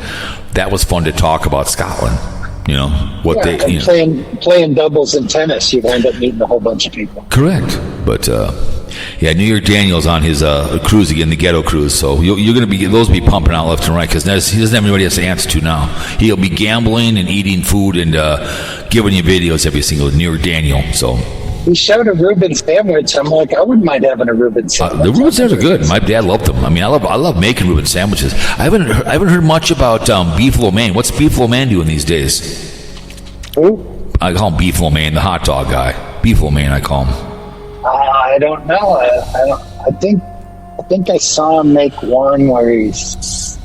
that was fun to talk about Scotland. You know what playing doubles in tennis, you wind up meeting a whole bunch of people. Correct, but New York Daniel's on his cruise again, the Ghetto Cruise. So you're going to be those will be pumping out left and right because he doesn't have anybody else to answer to now. He'll be gambling and eating food and giving you videos every single New York Daniel. So. He showed a Reuben sandwich. I'm like, I wouldn't mind having a Reuben sandwich. The Reuben sandwiches are good. My dad loved them. I mean, I love making Reuben sandwiches. I haven't heard much about beef lo mein. What's beef lo mein doing these days? Who? I call him beef lo mein, the hot dog guy. Beef lo mein, I call him. I don't know. I think I saw him make one where he's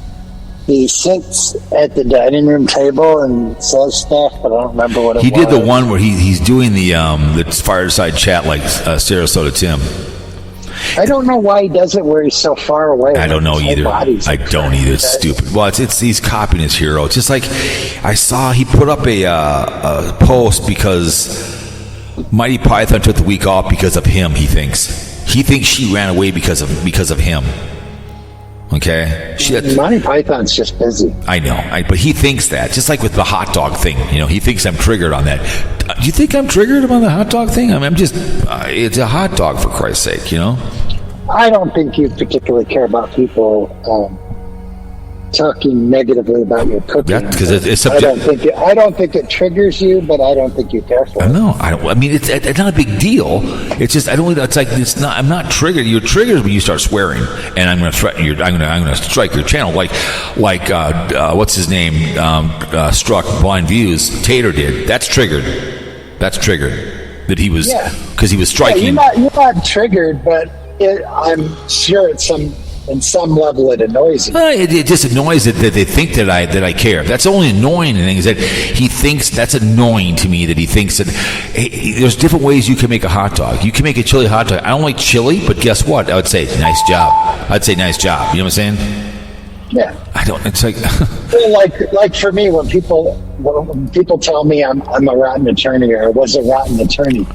he sits at the dining room table and says stuff, but I don't remember what it was. He did the one where he's doing the fireside chat like Sarasota Tim. I don't know why he does it where he's so far away. I don't know either. I don't either. It's stupid. Well, it's he's copying his hero. It's just like I saw he put up a post because Mighty Python took the week off because of him. He thinks she ran away because of him. Okay, Monty Python's just busy. I know, but he thinks that. Just like with the hot dog thing, he thinks I'm triggered on that. Do you think I'm triggered on the hot dog thing? I mean, I'm just, it's a hot dog for Christ's sake, I don't think you particularly care about people talking negatively about your cooking. Because it's I don't think it triggers you, but I don't think you care for it. No, I don't. I mean, it's not a big deal. It's just it's not. I'm not triggered. You're triggered when you start swearing, and I'm going to threaten you. I'm going to strike your channel, like what's his name struck BlindViews. Tater did. That's triggered. That he was because he was striking. Yeah, you're not triggered, but I'm sure in some level it annoys you. It just annoys that they think that I care. That's the only annoying thing is that he thinks that's annoying to me. That he thinks that there's different ways you can make a hot dog. You can make a chili hot dog. I don't like chili, but guess what? I would say nice job. I'd say nice job. You know what I'm saying? Yeah. I don't. It's like like for me when people tell me I'm a rotten attorney or was a rotten attorney.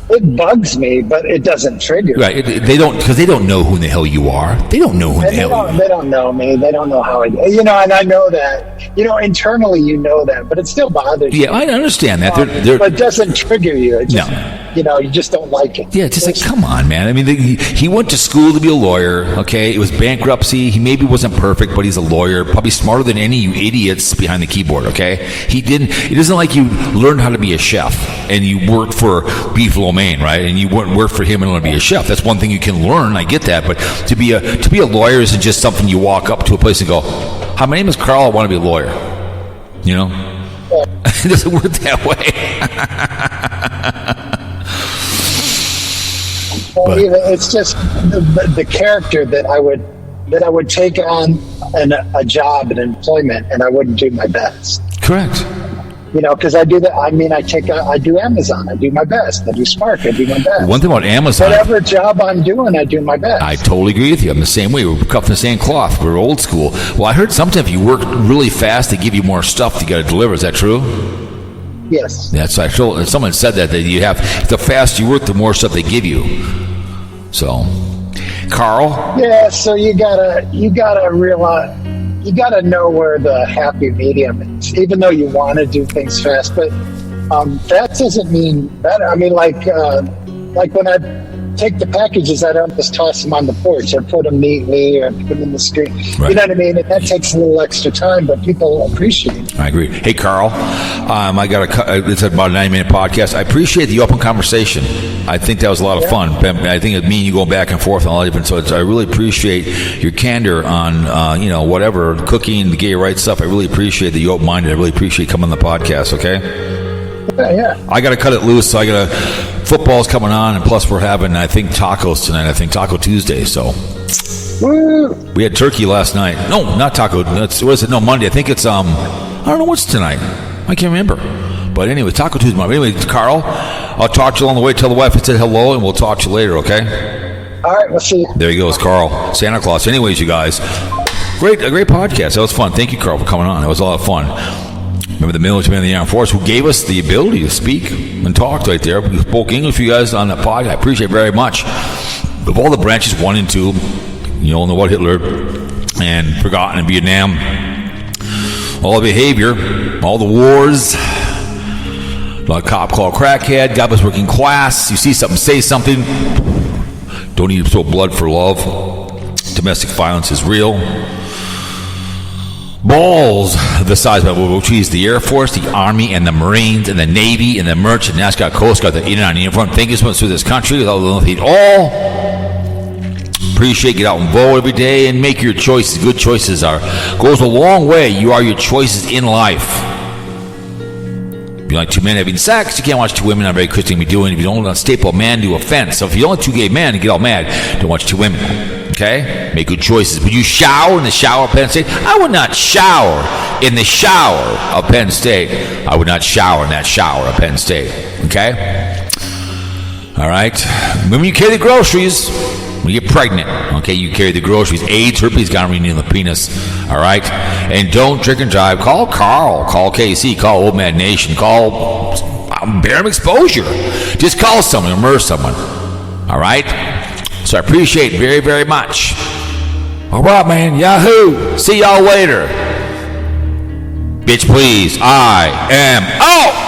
It bugs me, but it doesn't trigger me. Right. They don't know who the hell you are. They don't know who the hell you are. They don't know me. They don't know how I do. And I know that. Internally you know that, but it still bothers you. Yeah, I understand that. But it doesn't trigger you. It just, you just don't like it. Yeah, it's just like, come on, man. I mean, he went to school to be a lawyer, okay? It was bankruptcy. He maybe wasn't perfect, but he's a lawyer, probably smarter than any you idiots behind the keyboard, okay? It isn't like you learned how to be a chef and you worked for Beef Lo Mein, right? And you worked for him and learned to be a chef. That's one thing you can learn. I get that, but to be a lawyer isn't just something you walk up to a place and go, "Hi, my name is Karl. I want to be a lawyer." It doesn't work that way. It's just the character that I would take on a job and employment, and I wouldn't do my best. Correct. Because I do that. I mean, I do Amazon. I do my best. I do Spark. I do my best. One thing about Amazon, whatever job I'm doing, I do my best. I totally agree with you. I'm the same way. We're cut from the same cloth. We're old school. Well, I heard sometimes if you work really fast, they give you more stuff you got to deliver. Is that true? Yes. That's actually. Someone said that you have the faster you work, the more stuff they give you. So, Karl. Yeah. So you gotta realize. You got to know where the happy medium is, even though you want to do things fast. But that doesn't mean better. I mean, like when I take the packages, I don't just toss them on the porch. I put them neatly or put them in the screen. Right. You know what I mean? And that takes a little extra time, but people appreciate it. I agree. Hey, Karl, it's about a 90-minute podcast. I appreciate the open conversation. I think that was a lot of fun. I think it me and you going back and forth on all different. So I really appreciate your candor on whatever cooking, the gay rights stuff. I really appreciate that you're open-minded. I really appreciate coming on the podcast. Okay. Yeah. I got to cut it loose. So football's coming on, and plus we're having I think tacos tonight. I think Taco Tuesday. So. Woo. We had turkey last night. No, not taco. What is it? No, Monday. I think it's I don't know what's tonight. I can't remember. But anyway, Taco Tuesday. Anyway, Karl, I'll talk to you along the way. Tell the wife I said hello, and we'll talk to you later, okay? All right, we'll see you. There he goes, Karl. Santa Claus. Anyways, you guys, a great podcast. That was fun. Thank you, Karl, for coming on. It was a lot of fun. Remember the military and the armed force who gave us the ability to speak and talk right there. We spoke English for you guys on the podcast. I appreciate it very much. Of all the branches, 1 and 2, you all know what Hitler and forgotten in Vietnam, all the behavior, all the wars, a cop called crackhead, God was working class. You see something, say something. Don't need to throw blood for love. Domestic violence is real. Balls the size of the Air Force, the Army, and the Marines, and the Navy, and the Merchant, National Guard, Coast Guard, the in and out uniform. Thank you so much for this country. With all the all. Appreciate, get out and vote every day and make your choices. Good choices goes a long way. You are your choices in life. If you like 2 men having sex, you can't watch 2 women. Not very Christian to be doing. If you don't staple a man to a fence. So if you don't like 2 gay men and get all mad, don't watch 2 women. Okay? Make good choices. Would you shower in the shower of Penn State? I would not shower in the shower of Penn State. I would not shower in that shower of Penn State. Okay? All right? When you carry the groceries, when you get pregnant, okay, you carry the groceries. AIDS, herpes, gonorrhea in the penis. All right? And don't drink and drive. Call Karl. Call KC. Call Old Man Nation. Call Barium Exposure. Just call someone. Immerse someone. All right? So I appreciate it very, very much. All right, man. Yahoo. See y'all later. Bitch, please. I am out.